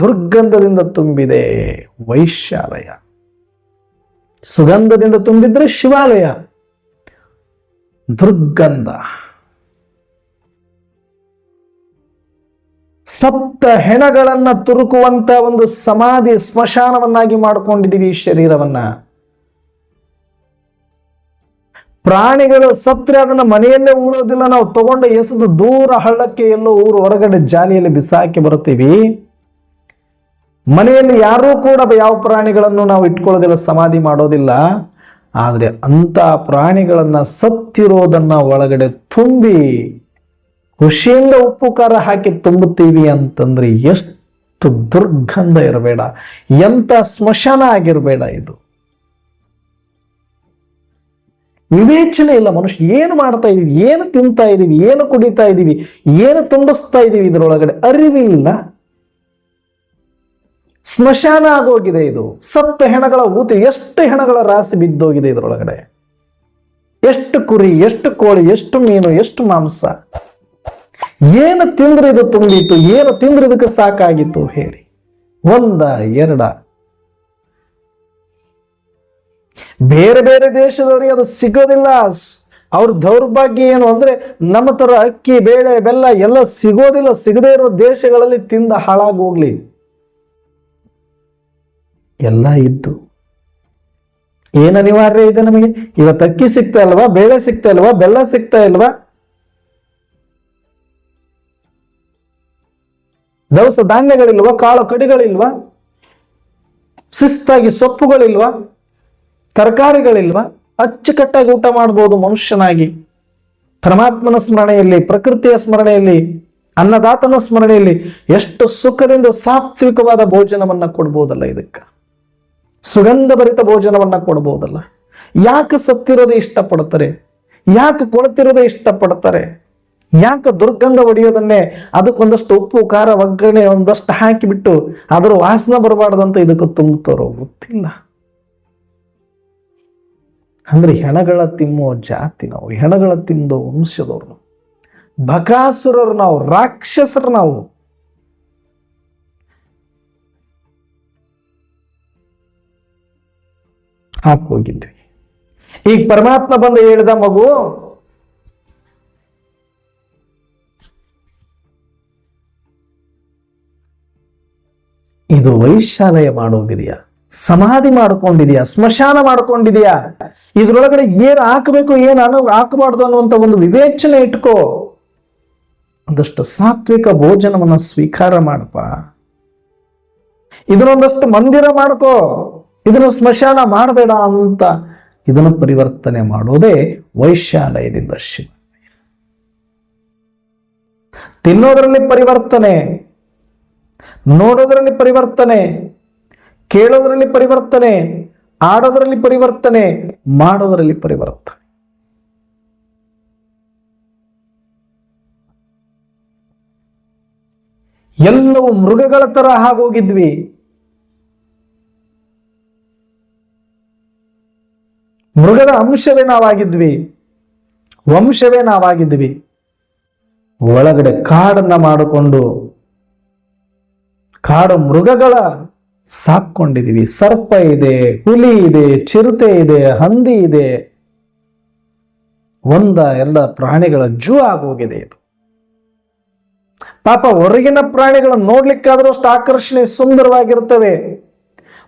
ದುರ್ಗಂಧದಿಂದ ತುಂಬಿದೆ ವೈಶ್ಯಾಲಯ. ಸುಗಂಧದಿಂದ ತುಂಬಿದ್ರೆ ಶಿವಾಲಯ, ದುರ್ಗಂಧ. ಸಪ್ತ ಹೆಣಗಳನ್ನ ತುರುಕುವಂತ ಒಂದು ಸಮಾಧಿ, ಸ್ಮಶಾನವನ್ನಾಗಿ ಮಾಡಿಕೊಂಡಿದ್ದೀವಿ ಈ ಶರೀರವನ್ನ. ಪ್ರಾಣಿಗಳು ಸತ್ರೆ ಅದನ್ನ ಮನೆಯಲ್ಲೇ ಉಳೋದಿಲ್ಲ, ನಾವು ತಗೊಂಡು ಎಸೆದು ದೂರ ಹಳ್ಳಕ್ಕೆ ಎಲ್ಲೋ ಊರು ಹೊರಗಡೆ ಜಾಲಿಯಲ್ಲಿ ಬಿಸಾಕಿ ಬರ್ತೀವಿ. ಮನೆಯಲ್ಲಿ ಯಾರೂ ಕೂಡ ಯಾವ ಪ್ರಾಣಿಗಳನ್ನು ನಾವು ಇಟ್ಕೊಳ್ಳೋದಿಲ್ಲ, ಸಮಾಧಿ ಮಾಡೋದಿಲ್ಲ. ಆದ್ರೆ ಅಂತ ಪ್ರಾಣಿಗಳನ್ನ ಸತ್ತಿರೋದನ್ನ ಒಳಗಡೆ ತುಂಬಿ ಖುಷಿಯಿಂದ ಉಪ್ಪು ಖಾರ ಹಾಕಿ ತುಂಬುತ್ತೀವಿ ಅಂತಂದ್ರೆ ಎಷ್ಟು ದುರ್ಗಂಧ ಇರಬೇಡ, ಎಂತ ಸ್ಮಶಾನ ಆಗಿರಬೇಡ. ಇದು ವಿವೇಚನೆ ಇಲ್ಲ. ಮನುಷ್ಯ ಏನು ಮಾಡ್ತಾ ಇದೀವಿ, ಏನು ತಿಂತಾ ಇದೀವಿ, ಏನು ಕುಡಿತಾ ಇದೀವಿ, ಏನು ತುಂಬಿಸ್ತಾ ಇದೀವಿ, ಇದರೊಳಗಡೆ ಅರಿವಿಲ್ಲ. ಸ್ಮಶಾನ ಆಗೋಗಿದೆ ಇದು. ಸತ್ತ ಹೆಣಗಳ ಊತಿ, ಎಷ್ಟು ಹೆಣಗಳ ರಾಶಿ ಬಿದ್ದೋಗಿದೆ ಇದರೊಳಗಡೆ. ಎಷ್ಟು ಕುರಿ, ಎಷ್ಟು ಕೋಳಿ, ಎಷ್ಟು ಮೀನು, ಎಷ್ಟು ಮಾಂಸ. ಏನು ತಿಂದ್ರೆ ಇದು ತುಂಬಿತ್ತು, ಏನು ತಿಂದ್ರೆ ಇದಕ್ಕೆ ಸಾಕಾಗಿತ್ತು ಹೇಳಿ? ಒಂದ ಎರಡ? ಬೇರೆ ಬೇರೆ ದೇಶದವರಿಗೆ ಅದು ಸಿಗೋದಿಲ್ಲ. ಅವ್ರ ದೌರ್ಭಾಗ್ಯ ಏನು ಅಂದ್ರೆ ನಮ್ಮ ತರ ಅಕ್ಕಿ, ಬೇಳೆ, ಬೆಲ್ಲ ಎಲ್ಲ ಸಿಗೋದಿಲ್ಲ. ಸಿಗದೇ ಇರೋ ದೇಶಗಳಲ್ಲಿ ತಿಂದ ಹಾಳಾಗಿ ಹೋಗ್ಲಿ. ಎಲ್ಲ ಇದ್ದು ಏನು ಅನಿವಾರ್ಯ ಇದೆ ನಮಗೆ? ಇವತ್ತು ಅಕ್ಕಿ ಸಿಗ್ತಾ ಇಲ್ವಾ, ಬೇಳೆ ಸಿಗ್ತಾ ಇಲ್ವಾ, ಬೆಲ್ಲ ಸಿಗ್ತಾ ಇಲ್ವಾ, ದವಸ ಧಾನ್ಯಗಳಿಲ್ವಾ, ಕಾಳು ಕಡಿಗಳಿಲ್ವಾ, ಶಿಸ್ತಾಗಿ ಸೊಪ್ಪುಗಳಿಲ್ವಾ, ತರಕಾರಿಗಳಿಲ್ವಾ? ಅಚ್ಚುಕಟ್ಟಾಗಿ ಊಟ ಮಾಡ್ಬೋದು ಮನುಷ್ಯನಾಗಿ. ಪರಮಾತ್ಮನ ಸ್ಮರಣೆಯಲ್ಲಿ, ಪ್ರಕೃತಿಯ ಸ್ಮರಣೆಯಲ್ಲಿ, ಅನ್ನದಾತನ ಸ್ಮರಣೆಯಲ್ಲಿ ಎಷ್ಟು ಸುಖದಿಂದ ಸಾತ್ವಿಕವಾದ ಭೋಜನವನ್ನ ಕೊಡ್ಬೋದಲ್ಲ. ಇದಕ್ಕ ಸುಗಂಧ ಭರಿತ ಭೋಜನವನ್ನ ಕೊಡ್ಬೋದಲ್ಲ. ಯಾಕೆ ಸತ್ತಿರೋದೇ ಇಷ್ಟಪಡ್ತಾರೆ? ಯಾಕೆ ಕೊಡ್ತಿರೋದೇ ಇಷ್ಟಪಡ್ತಾರೆ? ಯಾಕೆ ದುರ್ಗಂಧ ಹೊಡೆಯೋದನ್ನೇ ಅದಕ್ಕೊಂದಷ್ಟು ಉಪ್ಪು ಖಾರ ಒಗ್ಗರಣೆ ಒಂದಷ್ಟು ಹಾಕಿಬಿಟ್ಟು ಅದರ ವಾಸನೆ ಬರಬಾರ್ದಂತ ಇದಕ್ಕೆ ತುಂಬುತ್ತಾರೋ ಗೊತ್ತಿಲ್ಲ. ಅಂದ್ರೆ ಹೆಣಗಳ ತಿಮ್ಮೋ ಜಾತಿ ನಾವು, ಹೆಣಗಳ ತಿಂದೋ ವಂಶದವ್ರು ನಾವು, ಬಕಾಸುರರು ನಾವು, ರಾಕ್ಷಸರು ನಾವು. ಹಾಕೋಗಿದ್ವಿ. ಈಗ ಪರಮಾತ್ಮ ಬಂದು ಹೇಳಿದ, ಮಗು ಇದು ವೈಶ್ಯಾಲಯ ಮಾಡೋಗಿದೆಯಾ? ಸಮಾಧಿ ಮಾಡ್ಕೊಂಡಿದೀಯಾ, ಸ್ಮಶಾನ ಮಾಡ್ಕೊಂಡಿದೀಯಾ, ಇದ್ರೊಳಗಡೆ ಏನ್ ಹಾಕಬೇಕು ಏನ್ ಹಾಕಬಾರ್ದು ಅನ್ನುವಂತ ಒಂದು ವಿವೇಚನೆ ಇಟ್ಕೋ. ಒಂದಷ್ಟು ಸಾತ್ವಿಕ ಭೋಜನವನ್ನ ಸ್ವೀಕಾರ ಮಾಡಪ್ಪ. ಇದನ್ನೊಂದಷ್ಟು ಮಂದಿರ ಮಾಡ್ಕೋ, ಇದನ್ನು ಸ್ಮಶಾನ ಮಾಡಬೇಡ ಅಂತ ಇದನ್ನು ಪರಿವರ್ತನೆ ಮಾಡೋದೇ ವೈಶ್ಯಾಲಯದಿಂದ ಶಿವ. ತಿನ್ನೋದ್ರಲ್ಲಿ ಪರಿವರ್ತನೆ, ನೋಡೋದ್ರಲ್ಲಿ ಪರಿವರ್ತನೆ, ಕೇಳೋದ್ರಲ್ಲಿ ಪರಿವರ್ತನೆ, ಆಡೋದ್ರಲ್ಲಿ ಪರಿವರ್ತನೆ, ಮಾಡೋದ್ರಲ್ಲಿ ಪರಿವರ್ತನೆ. ಎಲ್ಲವೂ ಮೃಗಗಳ ತರ ಆಗೋಗಿದ್ವಿ. ಮೃಗದ ಅಂಶವೇ ನಾವಾಗಿದ್ವಿ, ವಂಶವೇ ನಾವಾಗಿದ್ವಿ. ಒಳಗಡೆ ಕಾಡನ್ನ ಮಾಡಿಕೊಂಡು ಕಾಡು ಮೃಗಗಳ ಸಾಕೊಂಡಿದೀವಿ. ಸರ್ಪ ಇದೆ, ಹುಲಿ ಇದೆ, ಚಿರತೆ ಇದೆ, ಹಂದಿ ಇದೆ, ಎಲ್ಲ ಪ್ರಾಣಿಗಳ ಜೂ ಆಗೋಗಿದೆ ಇದು. ಪಾಪ ಹೊರಗಿನ ಪ್ರಾಣಿಗಳನ್ನು ನೋಡ್ಲಿಕ್ಕಾದ್ರೂ ಅಷ್ಟು ಆಕರ್ಷಣೆ ಸುಂದರವಾಗಿರ್ತವೆ.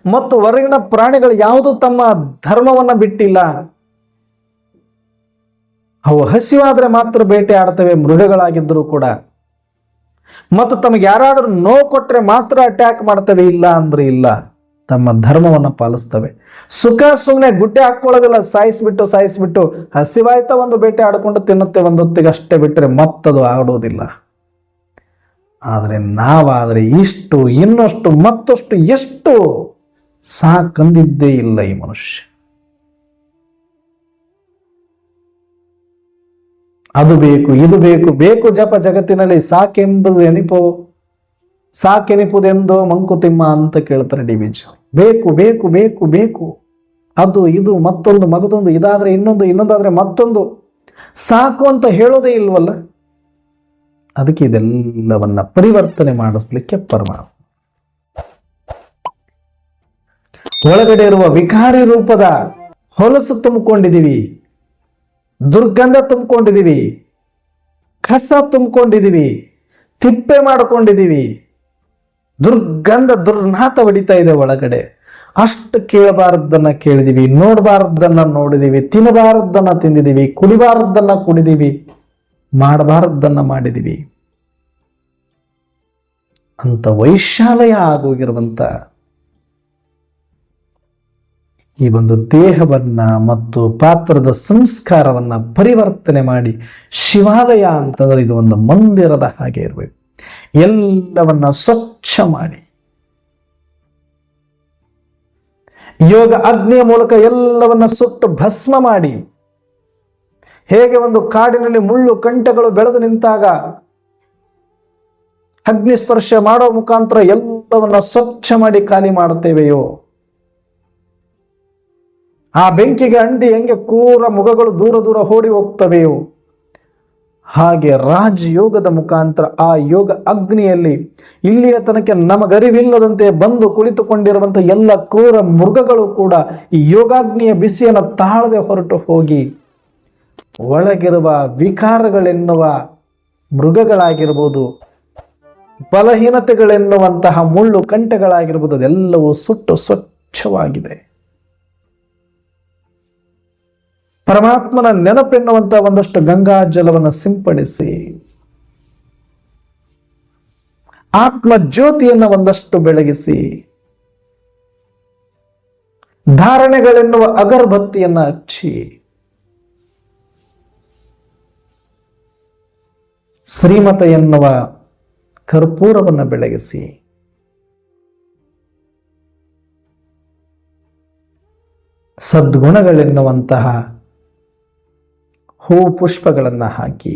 ಮತ್ತು ಹೊರಗಿನ ಪ್ರಾಣಿಗಳು ಯಾವುದು ತಮ್ಮ ಧರ್ಮವನ್ನ ಬಿಟ್ಟಿಲ್ಲ. ಅವು ಹಸಿವಾದ್ರೆ ಮಾತ್ರ ಬೇಟೆ ಆಡ್ತವೆ, ಮೃಗಗಳಾಗಿದ್ದರೂ ಕೂಡ. ಮತ್ತು ತಮಗೆ ಯಾರಾದ್ರೂ ನೋವು ಕೊಟ್ರೆ ಮಾತ್ರ ಅಟ್ಯಾಕ್ ಮಾಡ್ತವೆ, ಇಲ್ಲ ಅಂದ್ರೆ ಇಲ್ಲ. ತಮ್ಮ ಧರ್ಮವನ್ನ ಪಾಲಿಸ್ತವೆ. ಸುಖ ಸುಮ್ಮನೆ ಗುಡ್ಡೆ ಹಾಕೊಳ್ಳೋದಿಲ್ಲ, ಸಾಯಿಸ್ಬಿಟ್ಟು ಹಸಿವಾಯ್ತಾ ಒಂದು ಬೇಟೆ ಆಡ್ಕೊಂಡು ತಿನ್ನುತ್ತೆ ಒಂದೊತ್ತಿಗೆ, ಅಷ್ಟೇ ಬಿಟ್ಟರೆ ಮತ್ತದು ಆಡೋದಿಲ್ಲ. ಆದರೆ ನಾವಾದರೆ ಇಷ್ಟು ಇನ್ನಷ್ಟು ಮತ್ತಷ್ಟು ಎಷ್ಟು ಸಾಕಂದಿದ್ದೇ ಇಲ್ಲ ಈ ಮನುಷ್ಯ. ಅದು ಬೇಕು, ಇದು ಬೇಕು, ಬೇಕು ಜಪ ಜಗತ್ತಿನಲ್ಲಿ ಸಾಕೆನಿಪುದೆಂದೋ ಮಂಕುತಿಮ್ಮ ಅಂತ ಕೇಳ್ತಾರೆ ಡಿ ವಿ ಜಿ. ಬೇಕು ಬೇಕು ಬೇಕು ಬೇಕು, ಅದು ಇದು ಮತ್ತೊಂದು ಮಗದೊಂದು, ಇದಾದ್ರೆ ಇನ್ನೊಂದಾದ್ರೆ ಮತ್ತೊಂದು, ಸಾಕು ಅಂತ ಹೇಳೋದೇ ಇಲ್ವಲ್ಲ. ಅದಕ್ಕೆ ಇದೆಲ್ಲವನ್ನ ಪರಿವರ್ತನೆ ಮಾಡಿಸ್ಲಿಕ್ಕೆ ಪರಮಾತ್ಮ ಒಳಗಡೆ ಇರುವ ವಿಕಾರಿ ರೂಪದ ಹೊಲಸು ತುಂಬಿಕೊಂಡಿದೀವಿ, ದುರ್ಗಂಧ ತುಂಬಿಕೊಂಡಿದೀವಿ, ಕಸ ತುಂಬಿಕೊಂಡಿದೀವಿ, ತಿಪ್ಪೆ ಮಾಡಿಕೊಂಡಿದೀವಿ, ದುರ್ಗಂಧ ದುರ್ನಾತ ಹೊಡಿತಾ ಇದೆ ಒಳಗಡೆ. ಅಷ್ಟು ಕೇಳಬಾರದನ್ನ ಕೇಳಿದೀವಿ, ನೋಡಬಾರದನ್ನ ನೋಡಿದೀವಿ, ತಿನ್ನಬಾರದನ್ನ ತಿಂದಿದೀವಿ, ಕುಡಿಬಾರದನ್ನ ಕುಡಿದೀವಿ, ಮಾಡಬಾರದನ್ನ ಮಾಡಿದೀವಿ ಅಂತ ವೈಶಾಲಯ ಆಗೋಗಿರುವಂತ ಈ ಒಂದು ದೇಹವನ್ನ ಮತ್ತು ಪಾತ್ರದ ಸಂಸ್ಕಾರವನ್ನ ಪರಿವರ್ತನೆ ಮಾಡಿ ಶಿವಾಲಯ ಅಂತಂದ್ರೆ ಇದು ಒಂದು ಮಂದಿರದ ಹಾಗೆ ಇರಬೇಕು. ಎಲ್ಲವನ್ನ ಸ್ವಚ್ಛ ಮಾಡಿ ಯೋಗ ಅಗ್ನಿಯ ಮೂಲಕ ಎಲ್ಲವನ್ನ ಸುಟ್ಟು ಭಸ್ಮ ಮಾಡಿ, ಹೇಗೆ ಒಂದು ಕಾಡಿನಲ್ಲಿ ಮುಳ್ಳು ಕಂಟೆಗಳು ಬೆಳೆದು ನಿಂತಾಗ ಅಗ್ನಿ ಸ್ಪರ್ಶ ಮಾಡೋ ಮುಖಾಂತರ ಎಲ್ಲವನ್ನ ಸ್ವಚ್ಛ ಮಾಡಿ ಖಾಲಿ ಮಾಡುತ್ತೇವೆಯೋ, ಆ ಬೆಂಕಿಗೆ ಅಂಟಿ ಹೆಂಗೆ ಕ್ರೂರ ಮುಖಗಳು ದೂರ ದೂರ ಓಡಿ ಹೋಗ್ತವೆಯೋ, ಹಾಗೆ ರಾಜಯೋಗದ ಮುಖಾಂತರ ಆ ಯೋಗ ಅಗ್ನಿಯಲ್ಲಿ ಇಲ್ಲಿಯ ತನಕ ನಮಗರಿವಿಲ್ಲದಂತೆ ಬಂದು ಕುಳಿತುಕೊಂಡಿರುವಂತಹ ಎಲ್ಲ ಕ್ರೂರ ಮೃಗಗಳು ಕೂಡ ಈ ಯೋಗಾಗ್ನಿಯ ಬಿಸಿಯನ್ನು ತಾಳದೆ ಹೊರಟು ಹೋಗಿ ಒಳಗಿರುವ ವಿಕಾರಗಳೆನ್ನುವ ಮೃಗಗಳಾಗಿರ್ಬೋದು, ಬಲಹೀನತೆಗಳೆನ್ನುವಂತಹ ಮುಳ್ಳು ಕಂಟೆಗಳಾಗಿರ್ಬೋದು, ಅದೆಲ್ಲವೂ ಸುಟ್ಟು ಸ್ವಚ್ಛವಾಗಿದೆ. ಪರಮಾತ್ಮನ ನೆನಪೆನ್ನುವಂತಹ ಒಂದಷ್ಟು ಗಂಗಾ ಜಲವನ್ನು ಸಿಂಪಡಿಸಿ, ಆತ್ಮ ಜ್ಯೋತಿಯನ್ನು ಒಂದಷ್ಟು ಬೆಳಗಿಸಿ, ಧಾರಣೆಗಳೆನ್ನುವ ಅಗರಬತ್ತಿಯನ್ನು ಹಚ್ಚಿ, ಶ್ರೀಮತ ಎನ್ನುವ ಕರ್ಪೂರವನ್ನು ಬೆಳಗಿಸಿ, ಸದ್ಗುಣಗಳೆನ್ನುವಂತಹ ಹೂ ಪುಷ್ಪಗಳನ್ನು ಹಾಕಿ,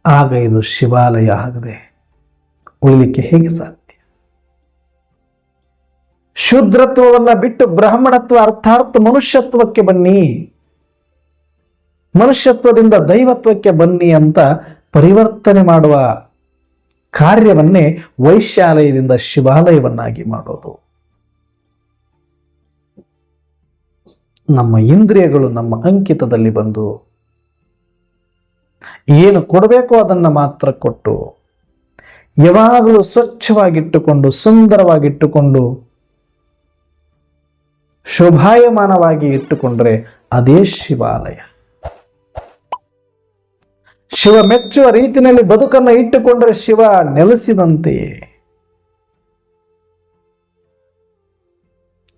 ಆಗ ಇದು ಶಿವಾಲಯ ಆಗದೆ ಉಳಿಲಿಕ್ಕೆ ಹೇಗೆ ಸಾಧ್ಯ? ಶೂದ್ರತ್ವವನ್ನ ಬಿಟ್ಟು ಬ್ರಾಹ್ಮಣತ್ವ ಅರ್ಥಾತ್ ಮನುಷ್ಯತ್ವಕ್ಕೆ ಬನ್ನಿ, ಮನುಷ್ಯತ್ವದಿಂದ ದೈವತ್ವಕ್ಕೆ ಬನ್ನಿ ಅಂತ ಪರಿವರ್ತನೆ ಮಾಡುವ ಕಾರ್ಯವನ್ನೇ ವೈಶ್ಯಾಲಯದಿಂದ ಶಿವಾಲಯವನ್ನಾಗಿ ಮಾಡೋದು. ನಮ್ಮ ಇಂದ್ರಿಯಗಳು ನಮ್ಮ ಅಂಕಿತದಲ್ಲಿ ಬಂದು ಏನು ಕೊಡಬೇಕೋ ಅದನ್ನು ಮಾತ್ರ ಕೊಟ್ಟು ಯಾವಾಗಲೂ ಸ್ವಚ್ಛವಾಗಿಟ್ಟುಕೊಂಡು ಸುಂದರವಾಗಿಟ್ಟುಕೊಂಡು ಶೋಭಾಯಮಾನವಾಗಿ ಇಟ್ಟುಕೊಂಡ್ರೆ ಅದೇ ಶಿವಾಲಯ. ಶಿವ ಮೆಚ್ಚುವ ರೀತಿಯಲ್ಲಿ ಬದುಕನ್ನು ಇಟ್ಟುಕೊಂಡ್ರೆ ಶಿವ ನೆಲೆಸಿದಂತೆಯೇ.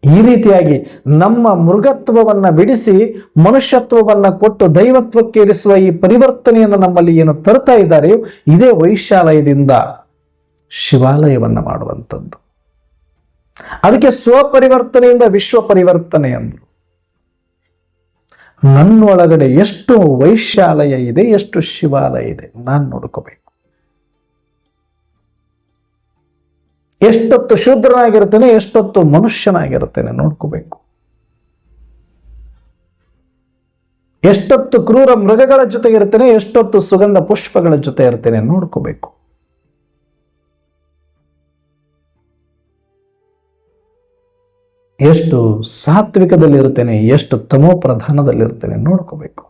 ಈ ರೀತಿಯಾಗಿ ನಮ್ಮ ಮೃಗತ್ವವನ್ನ ಬಿಡಿಸಿ ಮನುಷ್ಯತ್ವವನ್ನ ಕೊಟ್ಟು ದೈವತ್ವಕ್ಕೆ ಇರಿಸುವ ಈ ಪರಿವರ್ತನೆಯನ್ನು ನಮ್ಮಲ್ಲಿ ಏನು ತರ್ತಾ ಇದ್ದಾರೆಯೋ ಇದೇ ವೈಶಾಲಯದಿಂದ ಶಿವಾಲಯವನ್ನ ಮಾಡುವಂಥದ್ದು. ಅದಕ್ಕೆ ಸ್ವಪರಿವರ್ತನೆಯಿಂದ ವಿಶ್ವ ಪರಿವರ್ತನೆ ಅಂದ್ರು. ನನ್ನೊಳಗಡೆ ಎಷ್ಟು ವೈಶಾಲಯ ಇದೆ, ಎಷ್ಟು ಶಿವಾಲಯ ಇದೆ ನಾನು ನೋಡ್ಕೋಬೇಕು. ಎಷ್ಟೊತ್ತು ಶೂದ್ರನಾಗಿರ್ತೇನೆ, ಎಷ್ಟೊತ್ತು ಮನುಷ್ಯನಾಗಿರ್ತೇನೆ ನೋಡ್ಕೋಬೇಕು. ಎಷ್ಟೊತ್ತು ಕ್ರೂರ ಮೃಗಗಳ ಜೊತೆ ಇರ್ತೇನೆ, ಎಷ್ಟೊತ್ತು ಸುಗಂಧ ಪುಷ್ಪಗಳ ಜೊತೆ ಇರ್ತೇನೆ ನೋಡ್ಕೋಬೇಕು. ಎಷ್ಟು ಸಾತ್ವಿಕದಲ್ಲಿರ್ತೇನೆ, ಎಷ್ಟು ತಮೋ ಪ್ರಧಾನದಲ್ಲಿರ್ತೇನೆ ನೋಡ್ಕೋಬೇಕು.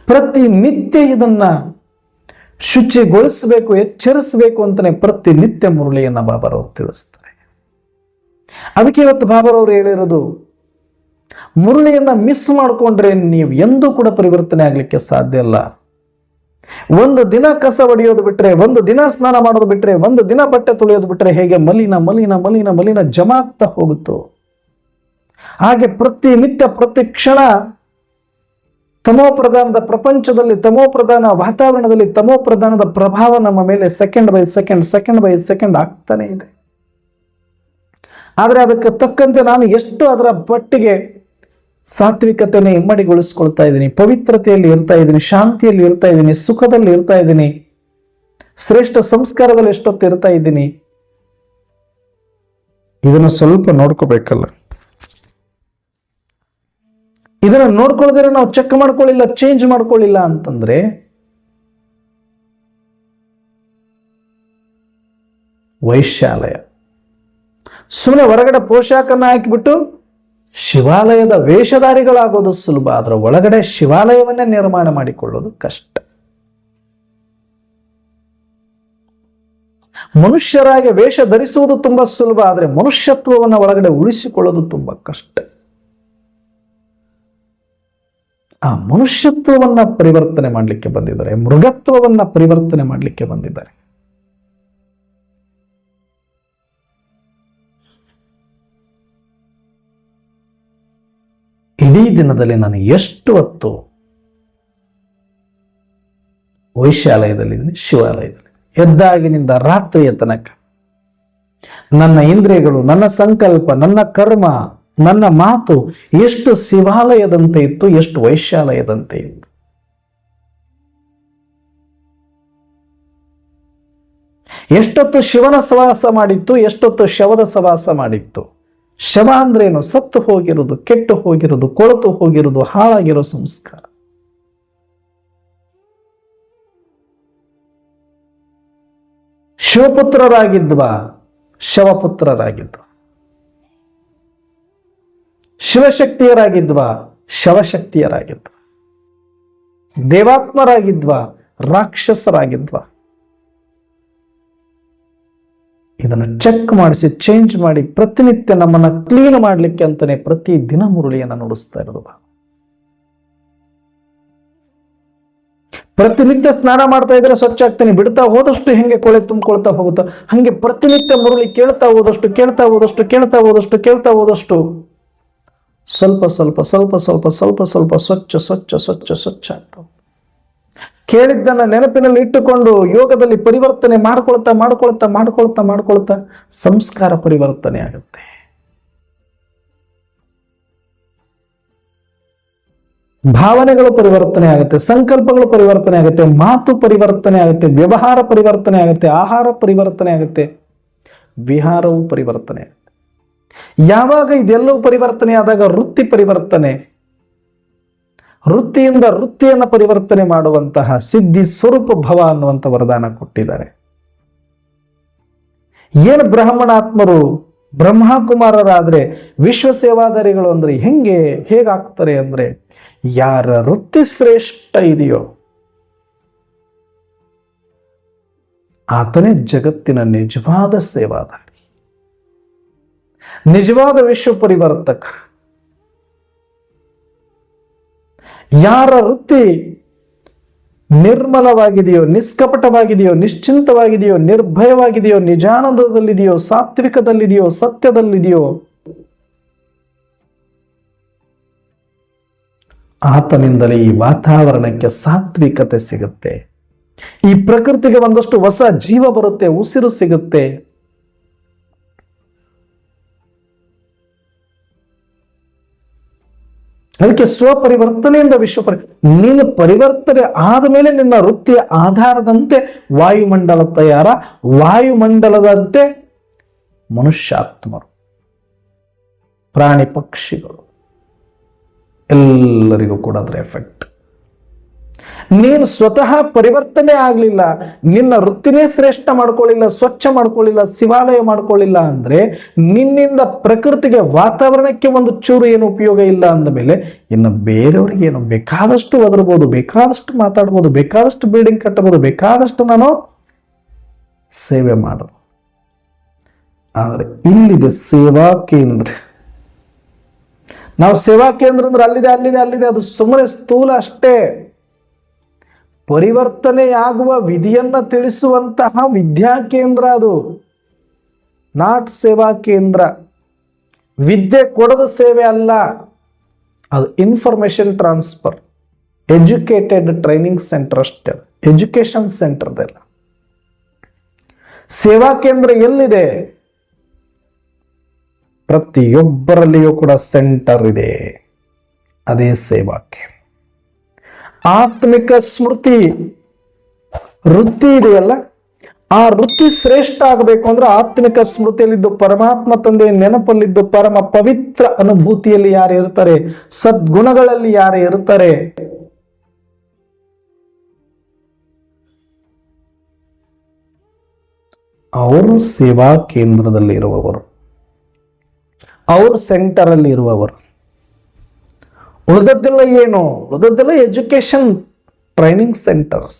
ಪ್ರತಿನಿತ್ಯ ಇದನ್ನ ಶುಚಿಗೊಳಿಸಬೇಕು, ಎಚ್ಚರಿಸಬೇಕು ಅಂತಾನೆ ಪ್ರತಿನಿತ್ಯ ಮುರಳಿಯನ್ನ ಬಾಬಾರವರು ತಿಳಿಸ್ತಾರೆ. ಅದಕ್ಕೆ ಇವತ್ತು ಬಾಬಾರವರು ಹೇಳಿರೋದು, ಮುರಳಿಯನ್ನ ಮಿಸ್ ಮಾಡಿಕೊಂಡ್ರೆ ನೀವು ಎಂದೂ ಕೂಡ ಪರಿವರ್ತನೆ ಆಗ್ಲಿಕ್ಕೆ ಸಾಧ್ಯ ಇಲ್ಲ. ಒಂದು ದಿನ ಕಸ ಹೊಡೆಯೋದು ಬಿಟ್ರೆ, ಒಂದು ದಿನ ಸ್ನಾನ ಮಾಡೋದು ಬಿಟ್ರೆ, ಒಂದು ದಿನ ಬಟ್ಟೆ ತೊಳೆಯೋದು ಬಿಟ್ರೆ ಹೇಗೆ ಮಲಿನ ಮಲಿನ ಮಲಿನ ಮಲಿನ ಜಮಾ ಆಗ್ತಾ ಹೋಗುತ್ತೋ ಹಾಗೆ ಪ್ರತಿನಿತ್ಯ ಪ್ರತಿ ಕ್ಷಣ ತಮೋಪ್ರಧಾನದ ಪ್ರಪಂಚದಲ್ಲಿ, ತಮೋಪ್ರಧಾನ ವಾತಾವರಣದಲ್ಲಿ ತಮೋಪ್ರಧಾನದ ಪ್ರಭಾವ ನಮ್ಮ ಮೇಲೆ ಸೆಕೆಂಡ್ ಬೈ ಸೆಕೆಂಡ್ ಆಗ್ತಾನೆ ಇದೆ. ಆದರೆ ಅದಕ್ಕೆ ತಕ್ಕಂತೆ ನಾನು ಎಷ್ಟು ಅದರ ಪಟ್ಟಿಗೆ ಸಾತ್ವಿಕತೆಯನ್ನು ಇಮ್ಮಡಿಗೊಳಿಸ್ಕೊಳ್ತಾ ಇದ್ದೀನಿ, ಪವಿತ್ರತೆಯಲ್ಲಿ ಇರ್ತಾ ಇದ್ದೀನಿ, ಶಾಂತಿಯಲ್ಲಿ ಇರ್ತಾ ಇದ್ದೀನಿ, ಸುಖದಲ್ಲಿ ಇರ್ತಾ ಇದ್ದೀನಿ, ಶ್ರೇಷ್ಠ ಸಂಸ್ಕಾರದಲ್ಲಿ ಎಷ್ಟೊತ್ತು ಇರ್ತಾ ಇದ್ದೀನಿ, ಇದನ್ನು ಸ್ವಲ್ಪ ನೋಡ್ಕೋಬೇಕಲ್ಲ. ಇದನ್ನು ನೋಡ್ಕೊಳ್ಳೋದ್ರೆ ನಾವು ಚೆಕ್ ಮಾಡ್ಕೊಳ್ಳಿಲ್ಲ, ಚೇಂಜ್ ಮಾಡ್ಕೊಳ್ಳಿಲ್ಲ ಅಂತಂದ್ರೆ ವೈಶಾಲಯ. ಸುಮ್ಮನೆ ಹೊರಗಡೆ ಪೋಷಾಕನ್ನ ಹಾಕಿಬಿಟ್ಟು ಶಿವಾಲಯದ ವೇಷಧಾರಿಗಳಾಗೋದು ಸುಲಭ, ಅದರ ಒಳಗಡೆ ಶಿವಾಲಯವನ್ನೇ ನಿರ್ಮಾಣ ಮಾಡಿಕೊಳ್ಳೋದು ಕಷ್ಟ. ಮನುಷ್ಯರಾಗಿ ವೇಷ ಧರಿಸುವುದು ತುಂಬಾ ಸುಲಭ, ಆದರೆ ಮನುಷ್ಯತ್ವವನ್ನು ಒಳಗಡೆ ಉಳಿಸಿಕೊಳ್ಳೋದು ತುಂಬಾ ಕಷ್ಟ. ಆ ಮನುಷ್ಯತ್ವವನ್ನ ಪರಿವರ್ತನೆ ಮಾಡಲಿಕ್ಕೆ ಬಂದಿದ್ದಾರೆ, ಮೃಗತ್ವವನ್ನ ಪರಿವರ್ತನೆ ಮಾಡಲಿಕ್ಕೆ ಬಂದಿದ್ದಾರೆ. ಇಡೀ ದಿನದಲ್ಲಿ ನಾನು ಎಷ್ಟು ಹೊತ್ತು ವೈಶಾಲಯದಲ್ಲಿದ್ದೀನಿ, ಶಿವಾಲಯದಲ್ಲಿ ಎದ್ದಾಗಿನಿಂದ ರಾತ್ರಿಯ ತನಕ ನನ್ನ ಇಂದ್ರಿಯಗಳು, ನನ್ನ ಸಂಕಲ್ಪ, ನನ್ನ ಕರ್ಮ, ನನ್ನ ಮಾತು ಎಷ್ಟು ಶಿವಾಲಯದಂತೆ ಇತ್ತು, ಎಷ್ಟು ವೈಶಾಲಯದಂತೆ ಇತ್ತು. ಎಷ್ಟೊತ್ತು ಶಿವನ ಸವಾಸ ಮಾಡಿತ್ತು, ಎಷ್ಟೊತ್ತು ಶವದ ಸವಾಸ ಮಾಡಿತ್ತು. ಶವ ಅಂದ್ರೇನು? ಸತ್ತು ಹೋಗಿರೋದು, ಕೆಟ್ಟು ಹೋಗಿರೋದು, ಕೊಳತು ಹೋಗಿರೋದು, ಹಾಳಾಗಿರೋ ಸಂಸ್ಕಾರ. ಶಿವಪುತ್ರರಾಗಿದ್ವಾ, ಶವಪುತ್ರರಾಗಿದ್ವಾ, ಶಿವಶಕ್ತಿಯರಾಗಿದ್ವಾ, ಶವಶಕ್ತಿಯರಾಗಿದ್ವಾ, ದೇವಾತ್ಮರಾಗಿದ್ವಾ, ರಾಕ್ಷಸರಾಗಿದ್ವಾ, ಇದನ್ನು ಚೆಕ್ ಮಾಡಿಸಿ ಚೇಂಜ್ ಮಾಡಿ ಪ್ರತಿನಿತ್ಯ ನಮ್ಮನ್ನ ಕ್ಲೀನ್ ಮಾಡ್ಲಿಕ್ಕೆ ಅಂತಾನೆ ಪ್ರತಿ ದಿನ ಮುರಳಿಯನ್ನ ನುಡಿಸ್ತಾ ಇರೋದು. ಪ್ರತಿನಿತ್ಯ ಸ್ನಾನ ಮಾಡ್ತಾ ಇದ್ರೆ ಸ್ವಚ್ಛ ಆಗ್ತಾನೆ, ಬಿಡ್ತಾ ಹೋದಷ್ಟು ಹೆಂಗೆ ಕೊಳೆ ತುಂಬಿಕೊಳ್ತಾ ಹೋಗುತ್ತೋ ಹಂಗೆ ಪ್ರತಿನಿತ್ಯ ಮುರಳಿ ಕೇಳ್ತಾ ಹೋದಷ್ಟು ಸ್ವಲ್ಪ ಸ್ವಚ್ಛ ಆಗ್ತಾವ. ಕೇಳಿದ್ದನ್ನ ನೆನಪಿನಲ್ಲಿ ಇಟ್ಟುಕೊಂಡು ಯೋಗದಲ್ಲಿ ಪರಿವರ್ತನೆ ಮಾಡ್ಕೊಳ್ತಾ ಸಂಸ್ಕಾರ ಪರಿವರ್ತನೆ ಆಗುತ್ತೆ. ಭಾವನೆಗಳು ಪರಿವರ್ತನೆ ಆಗುತ್ತೆ, ಸಂಕಲ್ಪಗಳು ಪರಿವರ್ತನೆ ಆಗುತ್ತೆ, ಮಾತು ಪರಿವರ್ತನೆ ಆಗುತ್ತೆ, ವ್ಯವಹಾರ ಪರಿವರ್ತನೆ ಆಗುತ್ತೆ, ಆಹಾರ ಪರಿವರ್ತನೆ ಆಗುತ್ತೆ, ವಿಹಾರವು ಪರಿವರ್ತನೆ ಆಗುತ್ತೆ. ಯಾವಾಗ ಇದೆಲ್ಲವೂ ಪರಿವರ್ತನೆ ಆದಾಗ ವೃತ್ತಿ ಪರಿವರ್ತನೆ, ವೃತ್ತಿಯಿಂದ ವೃತ್ತಿಯನ್ನು ಪರಿವರ್ತನೆ ಮಾಡುವಂತಹ ಸಿದ್ಧಿ ಸ್ವರೂಪ ಭವ ಅನ್ನುವಂಥ ವರದಾನ ಕೊಟ್ಟಿದ್ದಾರೆ. ಏನು ಬ್ರಾಹ್ಮಣಾತ್ಮರು ಬ್ರಹ್ಮಕುಮಾರರಾದ್ರೆ ವಿಶ್ವ ಸೇವಾದಾರಿಗಳು ಅಂದ್ರೆ ಹೇಗಾಗ್ತಾರೆ ಅಂದ್ರೆ, ಯಾರ ವೃತ್ತಿ ಶ್ರೇಷ್ಠ ಇದೆಯೋ ಆತನೇ ಜಗತ್ತಿನ ನಿಜವಾದ ಸೇವಾದಾರಿ, ನಿಜವಾದ ವಿಶ್ವ ಪರಿವರ್ತಕ. ಯಾರ ವೃತ್ತಿ ನಿರ್ಮಲವಾಗಿದೆಯೋ, ನಿಷ್ಕಪಟವಾಗಿದೆಯೋ, ನಿಶ್ಚಿಂತವಾಗಿದೆಯೋ, ನಿರ್ಭಯವಾಗಿದೆಯೋ, ನಿಜಾನಂದದಲ್ಲಿದೆಯೋ, ಸಾತ್ವಿಕದಲ್ಲಿದೆಯೋ, ಸತ್ಯದಲ್ಲಿದೆಯೋ, ಆತನಿಂದಲೇ ಈ ವಾತಾವರಣಕ್ಕೆ ಸಾತ್ವಿಕತೆ ಸಿಗುತ್ತೆ. ಈ ಪ್ರಕೃತಿಗೆ ಒಂದಷ್ಟು ಹೊಸ ಜೀವ ಬರುತ್ತೆ, ಉಸಿರು ಸಿಗುತ್ತೆ. ಅದಕ್ಕೆ ಸ್ವಪರಿವರ್ತನೆಯಿಂದ ನೀನು ಪರಿವರ್ತನೆ ಆದ ಮೇಲೆ ನಿನ್ನ ವೃತ್ತಿಯ ಆಧಾರದಂತೆ ವಾಯುಮಂಡಲ ತಯಾರ, ವಾಯುಮಂಡಲದಂತೆ ಮನುಷ್ಯಾತ್ಮರು, ಪ್ರಾಣಿ ಪಕ್ಷಿಗಳು ಎಲ್ಲರಿಗೂ ಕೂಡ ಅದರ ಎಫೆಕ್ಟ್. ನೀನು ಸ್ವತಃ ಪರಿವರ್ತನೆ ಆಗ್ಲಿಲ್ಲ, ನಿನ್ನ ವೃತ್ತಿನೇ ಶ್ರೇಷ್ಠ ಮಾಡ್ಕೊಳ್ಳಿಲ್ಲ, ಸ್ವಚ್ಛ ಮಾಡ್ಕೊಳ್ಳಿಲ್ಲ, ಶಿವಾಲಯ ಮಾಡ್ಕೊಳ್ಳಿಲ್ಲ ಅಂದ್ರೆ ನಿನ್ನಿಂದ ಪ್ರಕೃತಿಗೆ, ವಾತಾವರಣಕ್ಕೆ ಒಂದು ಚೂರು ಏನು ಉಪಯೋಗ ಇಲ್ಲ ಅಂದ ಮೇಲೆ ಇನ್ನು ಬೇರೆಯವ್ರಿಗೆ ಏನು ಬೇಕಾದಷ್ಟು ಒದರ್ಬೋದು, ಬೇಕಾದಷ್ಟು ಮಾತಾಡ್ಬೋದು, ಬೇಕಾದಷ್ಟು ಬಿಲ್ಡಿಂಗ್ ಕಟ್ಟಬಹುದು, ಬೇಕಾದಷ್ಟು ನಾನು ಸೇವೆ ಮಾಡಬಹುದು. ಆದ್ರೆ ಇಲ್ಲಿದೆ ಸೇವಾ ಕೇಂದ್ರ. ನಾವು ಸೇವಾ ಕೇಂದ್ರ ಅಂದ್ರೆ ಅಲ್ಲಿದೆ ಅಲ್ಲಿದೆ ಅಲ್ಲಿದೆ, ಅದು ಸುಮ್ಮನೆ ಸ್ಥೂಲ ಅಷ್ಟೇ. ಪರಿವರ್ತನೆಯಾಗುವ ವಿಧಿಯನ್ನ ತಿಳಿಸುವಂತಹ ವಿದ್ಯಾ ಕೇಂದ್ರ ಅದು, ನಾಟ್ ಸೇವಾ ಕೇಂದ್ರ. ವಿದ್ಯೆ ಕೊಡದ ಸೇವೆ ಅಲ್ಲ, ಅದು information transfer, educated training centre ಅಷ್ಟೇ, ಎಜುಕೇಶನ್ ಸೆಂಟರ್ ಅದೆಲ್ಲ. ಸೇವಾ ಕೇಂದ್ರ ಎಲ್ಲಿದೆ? ಪ್ರತಿಯೊಬ್ಬರಲ್ಲಿಯೂ ಕೂಡ ಸೆಂಟರ್ ಇದೆ, ಅದೇ ಸೇವಾ ಕೇಂದ್ರ. ಆತ್ಮಿಕ ಸ್ಮೃತಿ ವೃತ್ತಿ ಇದೆಯಲ್ಲ, ಆ ವೃತ್ತಿ ಶ್ರೇಷ್ಠ ಆಗಬೇಕು ಅಂದ್ರೆ ಆತ್ಮಿಕ ಸ್ಮೃತಿಯಲ್ಲಿದ್ದು, ಪರಮಾತ್ಮ ತಂದೆ ನೆನಪಲ್ಲಿದ್ದು, ಪರಮ ಪವಿತ್ರ ಅನುಭೂತಿಯಲ್ಲಿ ಯಾರು ಇರ್ತಾರೆ, ಸದ್ಗುಣಗಳಲ್ಲಿ ಯಾರು ಇರ್ತಾರೆ, ಅವರು ಸೇವಾ ಕೇಂದ್ರದಲ್ಲಿ ಇರುವವರು, ಅವರು ಸೆಂಟರ್ ಅಲ್ಲಿ ಇರುವವರು. ಉಳಿದದ್ದೆಲ್ಲ ಏನು? ಉಳಿದದ್ದೆಲ್ಲ education training centres,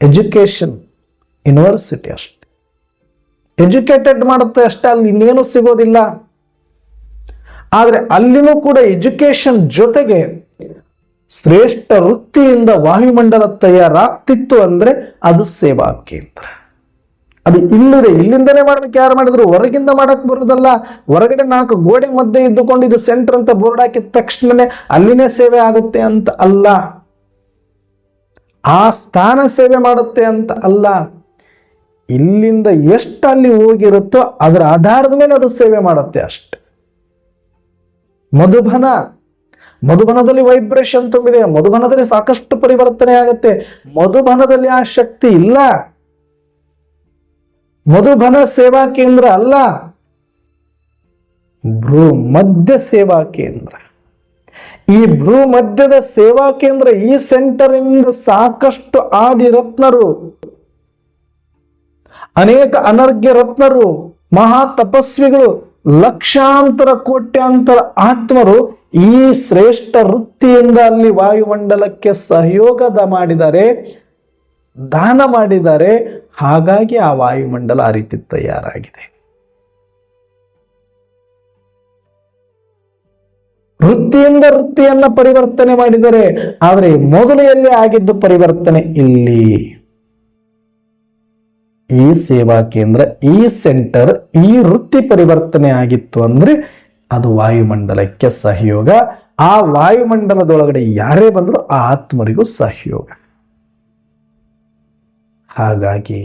education university ಅಷ್ಟೇ. ಎಜುಕೇಟೆಡ್ ಮಾಡುತ್ತೆ ಅಷ್ಟೇ, ಅಲ್ಲಿ ಇನ್ನೇನು ಸಿಗೋದಿಲ್ಲ. ಆದ್ರೆ ಅಲ್ಲಿನೂ ಕೂಡ ಎಜುಕೇಶನ್ ಜೊತೆಗೆ ಶ್ರೇಷ್ಠ ವೃತ್ತಿಯಿಂದ ವಾಯುಮಂಡಲ ತಯಾರಾಗ್ತಿತ್ತು ಅಂದ್ರೆ ಅದು ಸೇವಾ ಕೇಂದ್ರ. ಅದು ಇಲ್ಲಿದೆ, ಇಲ್ಲಿಂದನೇ ಮಾಡ್ಬೇಕು. ಯಾರು ಮಾಡಿದ್ರು? ಹೊರಗಿಂದ ಮಾಡಕ್ ಬರುದಲ್ಲ. ಹೊರಗಡೆ 4 ಗೋಡೆ ಮಧ್ಯೆ ಇದ್ದುಕೊಂಡು ಇದು ಸೆಂಟರ್ ಅಂತ ಬೋರ್ಡ್ ಹಾಕಿದ ತಕ್ಷಣನೇ ಅಲ್ಲಿನೇ ಸೇವೆ ಆಗುತ್ತೆ ಅಂತ ಅಲ್ಲ, ಆ ಸ್ಥಾನ ಸೇವೆ ಮಾಡುತ್ತೆ ಅಂತ ಅಲ್ಲ. ಇಲ್ಲಿಂದ ಎಷ್ಟು ಅಲ್ಲಿ ಹೋಗಿರುತ್ತೋ ಅದರ ಆಧಾರದ ಮೇಲೆ ಅದು ಸೇವೆ ಮಾಡುತ್ತೆ ಅಷ್ಟೆ. ಮಧುಬನದಲ್ಲಿ ವೈಬ್ರೇಷನ್ ತುಂಬಿದೆ, ಮಧುಬನದಲ್ಲಿ ಸಾಕಷ್ಟು ಪರಿವರ್ತನೆ ಆಗುತ್ತೆ. ಮಧುಬನದಲ್ಲಿ ಆ ಶಕ್ತಿ ಇಲ್ಲ. ಮಧುಬನ ಸೇವಾ ಕೇಂದ್ರ ಅಲ್ಲ, ಭ್ರೂ ಮಧ್ಯ ಸೇವಾ ಕೇಂದ್ರ. ಈ ಭ್ರೂ ಮಧ್ಯದ ಸೇವಾ ಕೇಂದ್ರ, ಈ ಸೆಂಟರ್ ಇಂದ ಸಾಕಷ್ಟು ಆದಿರತ್ನರು, ಅನೇಕ ಅನರ್ಘ್ಯ ರತ್ನರು, ಮಹಾ ತಪಸ್ವಿಗಳು, ಲಕ್ಷಾಂತರ ಕೋಟ್ಯಾಂತರ ಆತ್ಮರು ಈ ಶ್ರೇಷ್ಠ ವೃತ್ತಿಯಿಂದ ಅಲ್ಲಿ ವಾಯುಮಂಡಲಕ್ಕೆ ಸಹಯೋಗದ ಮಾಡಿದ್ದಾರೆ, ದಾನ ಮಾಡಿದ್ದಾರೆ. ಹಾಗಾಗಿ ಆ ವಾಯುಮಂಡಲ ಆ ರೀತಿ ತಯಾರಾಗಿದೆ. ವೃತ್ತಿಯನ್ನ ಪರಿವರ್ತನೆ ಮಾಡಿದರೆ, ಆದರೆ ಮೊದಲೆಯಲ್ಲಿ ಆಗಿದ್ದು ಪರಿವರ್ತನೆ ಇಲ್ಲಿ. ಈ ಸೇವಾ ಕೇಂದ್ರ, ಈ ಸೆಂಟರ್, ಈ ವೃತ್ತಿ ಪರಿವರ್ತನೆ ಆಗಿತ್ತು ಅಂದ್ರೆ ಅದು ವಾಯುಮಂಡಲಕ್ಕೆ ಸಹಯೋಗ. ಆ ವಾಯುಮಂಡಲದೊಳಗಡೆ ಯಾರೇ ಬಂದರೂ ಆ ಆತ್ಮರಿಗೂ ಸಹಯೋಗ. ಹಾಗಾಗಿ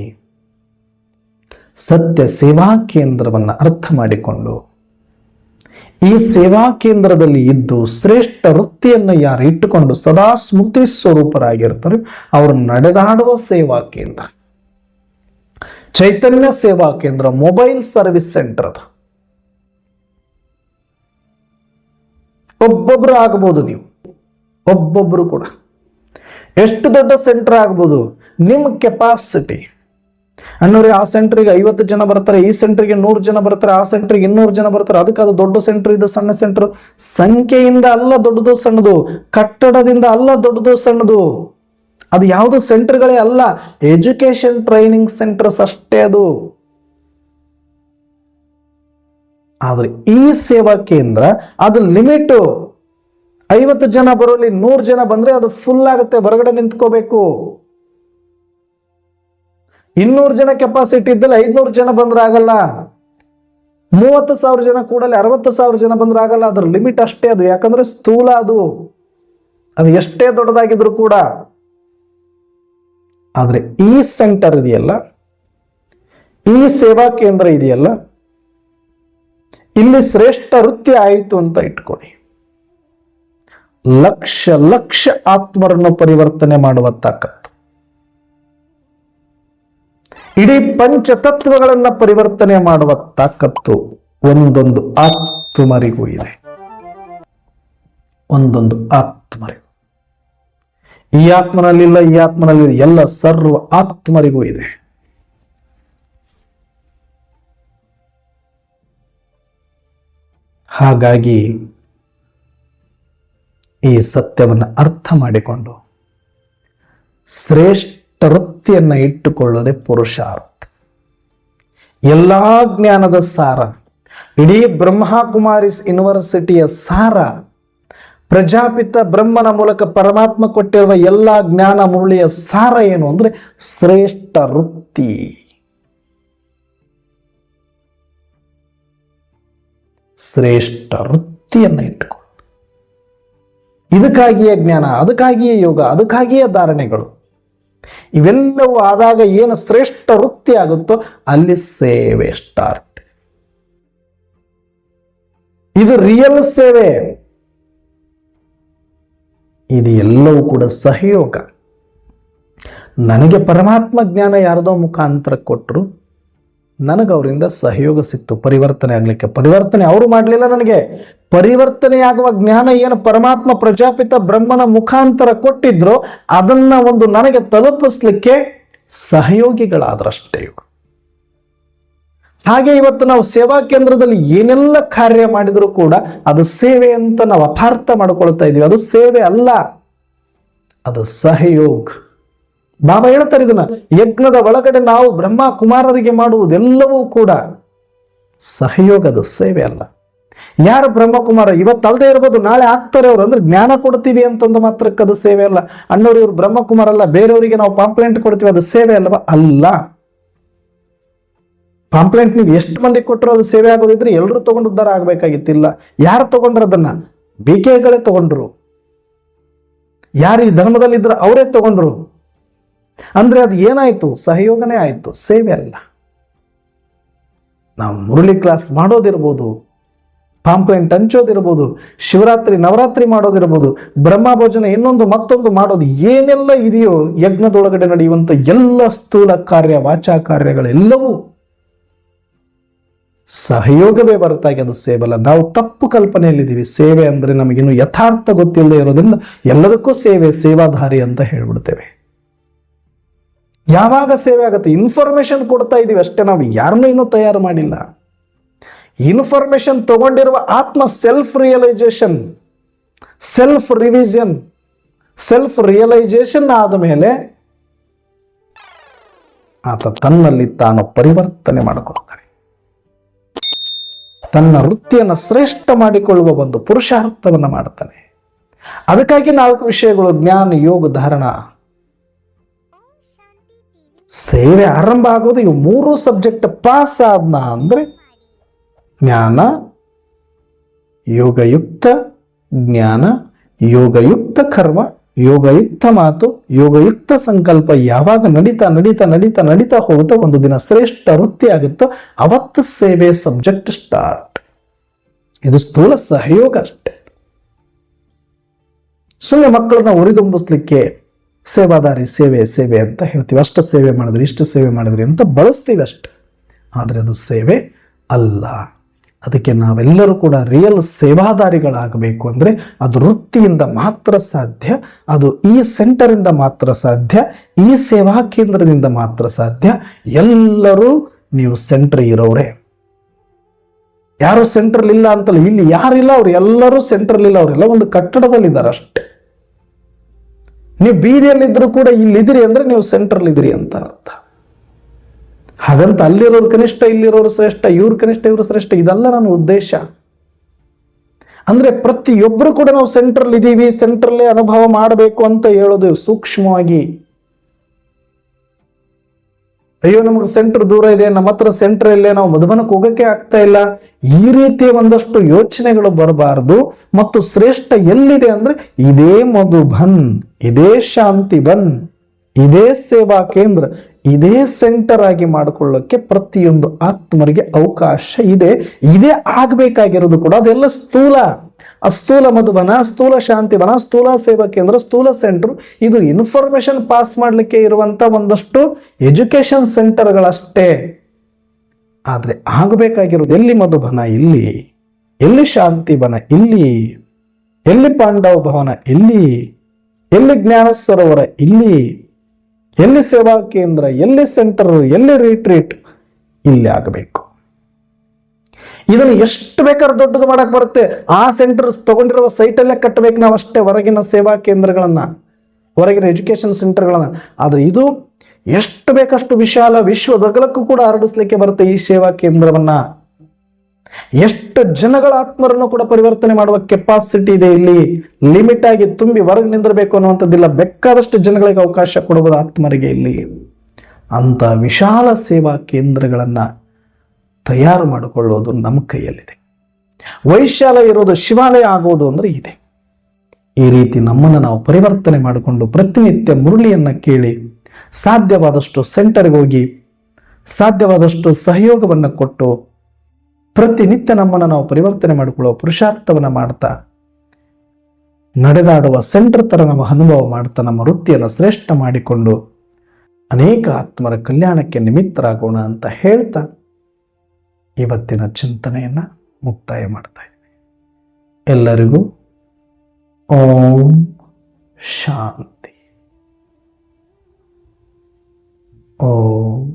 ಸತ್ಯ ಸೇವಾ ಕೇಂದ್ರವನ್ನು ಅರ್ಥ ಮಾಡಿಕೊಂಡು ಈ ಸೇವಾ ಕೇಂದ್ರದಲ್ಲಿ ಇದ್ದು ಶ್ರೇಷ್ಠ ವೃತ್ತಿಯನ್ನು ಯಾರು ಇಟ್ಟುಕೊಂಡು ಸದಾ ಸ್ಮೃತಿ ಸ್ವರೂಪರಾಗಿರ್ತಾರೆ ಅವರು ನಡೆದಾಡುವ ಸೇವಾ ಕೇಂದ್ರ, ಚೈತನ್ಯ ಸೇವಾ ಕೇಂದ್ರ, ಮೊಬೈಲ್ ಸರ್ವಿಸ್ ಸೆಂಟರ್. ಅದು ಒಬ್ಬೊಬ್ರು ಆಗಬಹುದು, ನೀವು ಒಬ್ಬೊಬ್ರು ಕೂಡ ಎಷ್ಟು ದೊಡ್ಡ ಸೆಂಟರ್ ಆಗ್ಬೋದು, ನಿಮ್ಮ ಕೆಪಾಸಿಟಿ. ಅನ್ನೋರಿಗೆ ಆ ಸೆಂಟ್ರಿಗೆ 50 ಜನ ಬರ್ತಾರೆ, ಈ ಸೆಂಟ್ರಿಗೆ 100 ಜನ ಬರ್ತಾರೆ, ಆ ಸೆಂಟ್ರಿಗೆ 200 ಜನ ಬರ್ತಾರೆ. ಅದಕ್ಕೆ ಅದು ದೊಡ್ಡ ಸೆಂಟರ್, ಇದು ಸಣ್ಣ ಸೆಂಟರ್. ಸಂಖ್ಯೆಯಿಂದ ಅಲ್ಲ ದೊಡ್ಡದು ಸಣ್ಣದು, ಕಟ್ಟಡದಿಂದ ಅಲ್ಲ ದೊಡ್ಡದು ಸಣ್ಣದು, ಅದು ಯಾವುದು ಸೆಂಟರ್ಗಳೇ ಅಲ್ಲ, ಎಜುಕೇಶನ್ ಟ್ರೈನಿಂಗ್ ಸೆಂಟರ್ಸ್ ಅಷ್ಟೇ ಅದು. ಆದ್ರೆ ಈ ಸೇವಾ ಕೇಂದ್ರ ಅದು ಲಿಮಿಟ್. 50 ಜನ ಬರೋಲಿ 100 ಜನ ಬಂದ್ರೆ ಅದು ಫುಲ್ ಆಗುತ್ತೆ, ಹೊರಗಡೆ ನಿಂತ್ಕೋಬೇಕು. 200 ಜನ ಕೆಪಾಸಿಟಿ ಇದ್ದಲ್ಲಿ 500 ಜನ ಬಂದ್ರೆ ಆಗಲ್ಲ. 30,000 ಜನ ಕೂಡಲೇ 60,000 ಜನ ಬಂದ್ರೆ ಆಗಲ್ಲ. ಅದ್ರ ಲಿಮಿಟ್ ಅಷ್ಟೇ ಅದು, ಯಾಕಂದ್ರೆ ಸ್ಥೂಲ ಅದು ಎಷ್ಟೇ ದೊಡ್ಡದಾಗಿದ್ರು ಕೂಡ. ಆದ್ರೆ ಈ ಸೆಂಟರ್ ಇದೆಯಲ್ಲ, ಈ ಸೇವಾ ಕೇಂದ್ರ ಇದೆಯಲ್ಲ, ಇಲ್ಲಿ ಶ್ರೇಷ್ಠ ವೃತ್ತಿ ಆಯಿತು ಅಂತ ಇಟ್ಕೊಳ್ಳಿ. ಲಕ್ಷ ಲಕ್ಷ ಆತ್ಮರನ್ನು ಪರಿವರ್ತನೆ ಮಾಡುವ ತಾಕತ್ತು, ಇಡೀ ಪಂಚತತ್ವಗಳನ್ನ ಪರಿವರ್ತನೆ ಮಾಡುವ ತಾಕತ್ತು ಒಂದೊಂದು ಆತ್ಮರಿಗೂ ಇದೆ. ಒಂದೊಂದು ಆತ್ಮರಿಗೂ, ಈ ಆತ್ಮನಲ್ಲಿಲ್ಲ, ಈ ಆತ್ಮನಲ್ಲಿ ಎಲ್ಲ ಸರ್ವ ಆತ್ಮರಿಗೂ ಇದೆ. ಹಾಗಾಗಿ ಈ ಸತ್ಯವನ್ನು ಅರ್ಥ ಮಾಡಿಕೊಂಡು ಶ್ರೇಷ್ಠ ವೃತ್ತಿಯನ್ನು ಇಟ್ಟುಕೊಳ್ಳದೆ ಪುರುಷಾರ್ಥ. ಎಲ್ಲಾ ಜ್ಞಾನದ ಸಾರ, ಇಡೀ ಬ್ರಹ್ಮಕುಮಾರಿಸ್ ಯೂನಿವರ್ಸಿಟಿಯ ಸಾರ, ಪ್ರಜಾಪಿತ ಬ್ರಹ್ಮನ ಮೂಲಕ ಪರಮಾತ್ಮ ಕೊಟ್ಟಿರುವ ಎಲ್ಲಾ ಜ್ಞಾನ ಮುರಳಿಯ ಸಾರ ಏನು ಅಂದ್ರೆ ಶ್ರೇಷ್ಠ ವೃತ್ತಿ. ಶ್ರೇಷ್ಠ ವೃತ್ತಿಯನ್ನು ಇಟ್ಟುಕೊಳ್ಳಿ. ಇದಕ್ಕಾಗಿಯೇ ಜ್ಞಾನ, ಅದಕ್ಕಾಗಿಯೇ ಯೋಗ, ಅದಕ್ಕಾಗಿಯೇ ಧಾರಣೆಗಳು. ಇವೆಲ್ಲವೂ ಆದಾಗ ಏನು ಶ್ರೇಷ್ಠ ವೃತ್ತಿ ಆಗುತ್ತೋ ಅಲ್ಲಿ ಸೇವೆ ಸ್ಟಾರ್ಟ್. ಇದು ರಿಯಲ್ ಸೇವೆ. ಇದು ಎಲ್ಲವೂ ಕೂಡ ಸಹಯೋಗ. ನನಗೆ ಪರಮಾತ್ಮ ಜ್ಞಾನ ಯಾರದೋ ಮುಖಾಂತರ ಕೊಟ್ಟರು, ನನಗೆ ಅವರಿಂದ ಸಹಯೋಗ ಸಿಕ್ತು ಪರಿವರ್ತನೆ ಆಗ್ಲಿಕ್ಕೆ. ಪರಿವರ್ತನೆ ಅವರು ಮಾಡಲಿಲ್ಲ, ನನಗೆ ಪರಿವರ್ತನೆಯಾಗುವ ಜ್ಞಾನ ಏನು ಪರಮಾತ್ಮ ಪ್ರಜಾಪಿತ ಬ್ರಹ್ಮನ ಮುಖಾಂತರ ಕೊಟ್ಟಿದ್ರು ಅದನ್ನ ಒಂದು ನನಗೆ ತಲುಪಿಸ್ಲಿಕ್ಕೆ ಸಹಯೋಗಿಗಳಾದ್ರಷ್ಟೇ ಇವರು. ಹಾಗೆ ಇವತ್ತು ನಾವು ಸೇವಾ ಕೇಂದ್ರದಲ್ಲಿ ಏನೆಲ್ಲ ಕಾರ್ಯ ಮಾಡಿದರೂ ಕೂಡ ಅದು ಸೇವೆ ಅಂತ ನಾವು ಅಪಾರ್ಥ ಮಾಡ್ಕೊಳ್ತಾ ಇದೀವಿ. ಅದು ಸೇವೆ ಅಲ್ಲ, ಅದು ಸಹಯೋಗ. ಬಾಬಾ ಹೇಳ್ತಾರೆ ಇದನ್ನ, ಯಜ್ಞದ ಒಳಗಡೆ ನಾವು ಬ್ರಹ್ಮ ಕುಮಾರರಿಗೆ ಮಾಡುವುದೆಲ್ಲವೂ ಕೂಡ ಸಹಯೋಗದ ಸೇವೆ ಅಲ್ಲ. ಯಾರು ಬ್ರಹ್ಮಕುಮಾರ ಇವತ್ತಲ್ಲದೆ ಇರ್ಬೋದು, ನಾಳೆ ಆಗ್ತಾರೆ ಅವರು, ಅಂದ್ರೆ ಜ್ಞಾನ ಕೊಡ್ತೀವಿ ಅಂತಂದು ಮಾತ್ರಕ್ಕೆ ಅದು ಸೇವೆ ಅಲ್ಲ. ಅಣ್ಣವ್ರು ಇವ್ರು ಬ್ರಹ್ಮಕುಮಾರ ಅಲ್ಲ, ಬೇರೆಯವರಿಗೆ ನಾವು ಪಾಂಪ್ಲೆಂಟ್ ಕೊಡ್ತೀವಿ, ಅದು ಸೇವೆ ಅಲ್ವಾ? ಅಲ್ಲ. ಪಾಂಪ್ಲೆಂಟ್ ನೀವು ಎಷ್ಟು ಮಂದಿ ಕೊಟ್ಟರು ಅದು ಸೇವೆ ಆಗೋದಿದ್ರೆ ಎಲ್ಲರೂ ತಗೊಂಡು ಉದ್ಧಾರ ಆಗ್ಬೇಕಾಗಿತ್ತಿಲ್ಲ. ಯಾರು ತಗೊಂಡ್ರು ಅದನ್ನ? ಬೇಕೆಗಳೇ ತಗೊಂಡ್ರು. ಯಾರು ಈ ಧರ್ಮದಲ್ಲಿ ಇದ್ರು ಅವರೇ ತಗೊಂಡ್ರು. ಅಂದ್ರೆ ಅದು ಏನಾಯ್ತು? ಸಹಯೋಗನೇ ಆಯ್ತು, ಸೇವೆ ಅಲ್ಲ. ನಾವು ಮುರಳಿ ಕ್ಲಾಸ್ ಮಾಡೋದಿರ್ಬೋದು, ಪಾಂಪ್ಲೆಂಟ್ ಹಂಚೋದಿರ್ಬೋದು, ಶಿವರಾತ್ರಿ ನವರಾತ್ರಿ ಮಾಡೋದಿರ್ಬೋದು, ಬ್ರಹ್ಮ ಭೋಜನ ಇನ್ನೊಂದು ಮತ್ತೊಂದು ಮಾಡೋದು, ಏನೆಲ್ಲ ಇದೆಯೋ ಯಜ್ಞದೊಳಗಡೆ ನಡೆಯುವಂತ ಎಲ್ಲ ಸ್ಥೂಲ ಕಾರ್ಯ ವಾಚಾ ಕಾರ್ಯಗಳೆಲ್ಲವೂ ಸಹಯೋಗವೇ ಹೊರತಾಗಿ ಅದು ಸೇವೆ ಅಲ್ಲ. ನಾವು ತಪ್ಪು ಕಲ್ಪನೆಯಲ್ಲಿದ್ದೀವಿ. ಸೇವೆ ಅಂದ್ರೆ ನಮಗಿನ್ನು ಯಥಾರ್ಥ ಗೊತ್ತಿಲ್ಲದೆ ಇರೋದ್ರಿಂದ ಎಲ್ಲದಕ್ಕೂ ಸೇವಾಧಾರಿ ಅಂತ ಹೇಳ್ಬಿಡ್ತೇವೆ. ಯಾವಾಗ ಸೇವೆ ಆಗುತ್ತೆ? ಇನ್ಫಾರ್ಮೇಶನ್ ಕೊಡ್ತಾ ಇದೀವಿ ಅಷ್ಟೇ, ನಾವು ಯಾರನ್ನೂ ಇನ್ನೂ ತಯಾರು ಮಾಡಿಲ್ಲ. ಇನ್ಫಾರ್ಮೇಶನ್ ತಗೊಂಡಿರುವ ಆತ್ಮ self realisation, self revision, self realisation ಆದ ಮೇಲೆ ಆತ ತನ್ನಲ್ಲಿ ತಾನು ಪರಿವರ್ತನೆ ಮಾಡಿಕೊಳ್ತಾನೆ. ತನ್ನ ವೃತ್ತಿಯನ್ನು ಶ್ರೇಷ್ಠ ಮಾಡಿಕೊಳ್ಳುವ ಒಂದು ಪುರುಷಾರ್ಥವನ್ನು ಮಾಡ್ತಾನೆ. ಅದಕ್ಕಾಗಿ 4 ವಿಷಯಗಳು: ಜ್ಞಾನ, ಯೋಗ, ಧಾರಣ. ಸೇವೆ ಆರಂಭ ಆಗೋದು ಇವು 3 ಸಬ್ಜೆಕ್ಟ್ ಪಾಸ್ ಆದ್ನ ಅಂದ್ರೆ ಜ್ಞಾನ, ಯೋಗಯುಕ್ತ ಜ್ಞಾನ, ಯೋಗಯುಕ್ತ ಕರ್ಮ, ಯೋಗಯುಕ್ತ ಮಾತು, ಯೋಗಯುಕ್ತ ಸಂಕಲ್ಪ ಯಾವಾಗ ನಡೀತಾ ನಡೀತಾ ನಡೀತಾ ನಡೀತಾ ಹೋಗುತ್ತೋ ಒಂದು ದಿನ ಶ್ರೇಷ್ಠ ವೃತ್ತಿ ಆಗುತ್ತೋ ಅವತ್ತು ಸೇವೆ ಸಬ್ಜೆಕ್ಟ್ ಸ್ಟಾರ್ಟ್. ಇದು ಸ್ಥೂಲ ಸಹಯೋಗ ಅಷ್ಟೇ. ಸುಮ್ಮನೆ ಮಕ್ಕಳನ್ನ ಉರಿದುಂಬಿಸ್ಲಿಕ್ಕೆ ಸೇವಾದಾರಿ ಸೇವೆ ಸೇವೆ ಅಂತ ಹೇಳ್ತೀವಿ. ಅಷ್ಟು ಸೇವೆ ಮಾಡಿದ್ರಿ, ಇಷ್ಟು ಸೇವೆ ಮಾಡಿದ್ರಿ ಅಂತ ಬಳಸ್ತೀವಿ ಅಷ್ಟೆ. ಆದರೆ ಅದು ಸೇವೆ ಅಲ್ಲ. ಅದಕ್ಕೆ ನಾವೆಲ್ಲರೂ ಕೂಡ ರಿಯಲ್ ಸೇವಾದಾರಿಗಳಾಗಬೇಕು ಅಂದರೆ ಅದು ವೃತ್ತಿಯಿಂದ ಮಾತ್ರ ಸಾಧ್ಯ. ಅದು ಈ ಸೆಂಟರಿಂದ ಮಾತ್ರ ಸಾಧ್ಯ, ಈ ಸೇವಾ ಕೇಂದ್ರದಿಂದ ಮಾತ್ರ ಸಾಧ್ಯ. ಎಲ್ಲರೂ ನೀವು ಸೆಂಟರ್ ಇರೋರೆ, ಯಾರು ಸೆಂಟ್ರಲ್ ಇಲ್ಲ ಅಂತಲ್ಲ. ಇಲ್ಲಿ ಯಾರಿಲ್ಲ, ಅವ್ರು ಎಲ್ಲರೂ ಸೆಂಟ್ರಲ್ ಇಲ್ಲ, ಅವರೆಲ್ಲ ಒಂದು ಕಟ್ಟಡದಲ್ಲಿದ್ದಾರೆ ಅಷ್ಟೇ. ನೀವು ಬೀದಿಯಲ್ಲಿದ್ದರೂ ಕೂಡ ಇಲ್ಲಿದ್ದೀರಿ ಅಂದ್ರೆ ನೀವು ಸೆಂಟ್ರಲ್ ಇದ್ದೀರಿ ಅಂತ ಅರ್ಥ. ಹಾಗಂತ ಅಲ್ಲಿರೋರು ಕನಿಷ್ಠ, ಇಲ್ಲಿರೋರು ಶ್ರೇಷ್ಠ, ಇವ್ರು ಕನಿಷ್ಠ ಇವರು ಶ್ರೇಷ್ಠ, ಇದಲ್ಲ ನನ್ನ ಉದ್ದೇಶ. ಅಂದ್ರೆ ಪ್ರತಿಯೊಬ್ಬರು ಕೂಡ ನಾವು ಸೆಂಟ್ರಲ್ ಇದ್ದೀವಿ, ಸೆಂಟ್ರಲ್ಲೇ ಅನುಭವ ಮಾಡಬೇಕು ಅಂತ ಹೇಳೋದು ಸೂಕ್ಷ್ಮವಾಗಿ. ಅಯ್ಯೋ ನಮಗೆ ಸೆಂಟರ್ ದೂರ ಇದೆ, ನಮ್ಮ ಹತ್ರ ಸೆಂಟರ್ ಇಲ್ಲೇ, ನಾವು ಮಧುಬನಕ್ಕೆ ಹೋಗಕ್ಕೆ ಆಗ್ತಾ ಇಲ್ಲ, ಈ ರೀತಿಯ ಒಂದಷ್ಟು ಯೋಚನೆಗಳು ಬರಬಾರದು. ಮತ್ತು ಶ್ರೇಷ್ಠ ಎಲ್ಲಿದೆ ಅಂದ್ರೆ ಇದೇ ಮಧುಬನ್, ಇದೇ ಶಾಂತಿಬನ್, ಇದೇ ಸೇವಾ ಕೇಂದ್ರ, ಇದೇ ಸೆಂಟರ್ ಆಗಿ ಮಾಡಿಕೊಳ್ಳಕ್ಕೆ ಪ್ರತಿಯೊಂದು ಆತ್ಮರಿಗೆ ಅವಕಾಶ ಇದೆ. ಇದೇ ಆಗ್ಬೇಕಾಗಿರೋದು ಕೂಡ. ಅದೆಲ್ಲ ಸ್ಥೂಲ, ಸ್ಥೂಲ ಮಧುಬನ, ಸ್ಥೂಲ ಶಾಂತಿಬನ, ಸ್ಥೂಲ ಸೇವಾ ಕೇಂದ್ರ, ಸ್ಥೂಲ ಸೆಂಟರ್, ಇದು ಇನ್ಫಾರ್ಮೇಶನ್ ಪಾಸ್ ಮಾಡಲಿಕ್ಕೆ ಇರುವಂತ ಒಂದಷ್ಟು ಎಜುಕೇಶನ್ ಸೆಂಟರ್ಗಳಷ್ಟೇ. ಆದ್ರೆ ಆಗಬೇಕಾಗಿರೋದು ಎಲ್ಲಿ ಮಧುಬನ ಇಲ್ಲಿ, ಎಲ್ಲಿ ಶಾಂತಿಬನ ಇಲ್ಲಿ, ಎಲ್ಲಿ ಪಾಂಡವ ಭವನ ಇಲ್ಲಿ, ಎಲ್ಲಿ ಜ್ಞಾನ ಸರೋವರ ಇಲ್ಲಿ, ಎಲ್ಲಿ ಸೇವಾ ಕೇಂದ್ರ, ಎಲ್ಲಿ ಸೆಂಟರ್, ಎಲ್ಲಿ ರಿಟ್ರೀಟ್, ಇಲ್ಲಿ ಆಗಬೇಕು. ಇದನ್ನು ಎಷ್ಟು ಬೇಕಾದ್ರೂ ದೊಡ್ಡದು ಮಾಡಕ್ ಬರುತ್ತೆ. ಆ ಸೆಂಟರ್ ತಗೊಂಡಿರುವ ಸೈಟಲ್ಲೇ ಕಟ್ಟಬೇಕು ನಾವು ಅಷ್ಟೇ, ಹೊರಗಿನ ಸೇವಾ ಕೇಂದ್ರಗಳನ್ನ, ಹೊರಗಿನ ಎಜುಕೇಶನ್ ಸೆಂಟರ್ಗಳನ್ನ. ಆದ್ರೆ ಇದು ಎಷ್ಟು ಬೇಕಷ್ಟು ವಿಶಾಲ, ವಿಶ್ವದಗಲಕ್ಕೂ ಕೂಡ ಹರಡಿಸ್ಲಿಕ್ಕೆ ಬರುತ್ತೆ ಈ ಸೇವಾ ಕೇಂದ್ರವನ್ನ. ಎಷ್ಟು ಜನಗಳ ಆತ್ಮರನ್ನು ಕೂಡ ಪರಿವರ್ತನೆ ಮಾಡುವ ಕೆಪಾಸಿಟಿ ಇದೆ ಇಲ್ಲಿ. ಲಿಮಿಟ್ ಆಗಿ ತುಂಬಿ ಹೊರಗೆ ನಿಂದಿರಬೇಕು ಅನ್ನುವಂಥದ್ದಿಲ್ಲ, ಬೇಕಾದಷ್ಟು ಜನಗಳಿಗೆ ಅವಕಾಶ ಕೊಡಬಹುದು ಆತ್ಮರಿಗೆ ಇಲ್ಲಿ. ಅಂತ ವಿಶಾಲ ಸೇವಾ ಕೇಂದ್ರಗಳನ್ನ ತಯಾರು ಮಾಡಿಕೊಳ್ಳೋದು ನಮ್ಮ ಕೈಯಲ್ಲಿದೆ. ವೈಶಾಲ್ಯ ಇರೋದು, ಶಿವಾಲಯ ಆಗೋದು ಅಂದ್ರೆ ಇದೆ. ಈ ರೀತಿ ನಮ್ಮನ್ನು ನಾವು ಪರಿವರ್ತನೆ ಮಾಡಿಕೊಂಡು ಪ್ರತಿನಿತ್ಯ ಮುರಳಿಯನ್ನ ಕೇಳಿ, ಸಾಧ್ಯವಾದಷ್ಟು ಸೆಂಟರ್ಗೆ ಹೋಗಿ, ಸಾಧ್ಯವಾದಷ್ಟು ಸಹಯೋಗವನ್ನು ಕೊಟ್ಟು ಪ್ರತಿನಿತ್ಯ ನಮ್ಮನ್ನು ನಾವು ಪರಿವರ್ತನೆ ಮಾಡಿಕೊಳ್ಳುವ ಪುರುಷಾರ್ಥವನ್ನ ಮಾಡ್ತಾ, ನಡೆದಾಡುವ ಸೆಂಟರ್ ತರ ನಮ್ಮ ಅನುಭವ ಮಾಡ್ತಾ, ನಮ್ಮ ವೃತ್ತಿಯನ್ನು ಶ್ರೇಷ್ಠ ಮಾಡಿಕೊಂಡು ಅನೇಕ ಆತ್ಮರ ಕಲ್ಯಾಣಕ್ಕೆ ನಿಮಿತ್ತರಾಗೋಣ ಅಂತ ಹೇಳ್ತಾ ಇವತ್ತಿನ ಚಿಂತನೆಯನ್ನ ಮುಕ್ತಾಯ ಮಾಡ್ತಾ ಇದ್ದೀನಿ. ಎಲ್ಲರಿಗೂ ಓಂ ಶಾಂತಿ. ಓಂ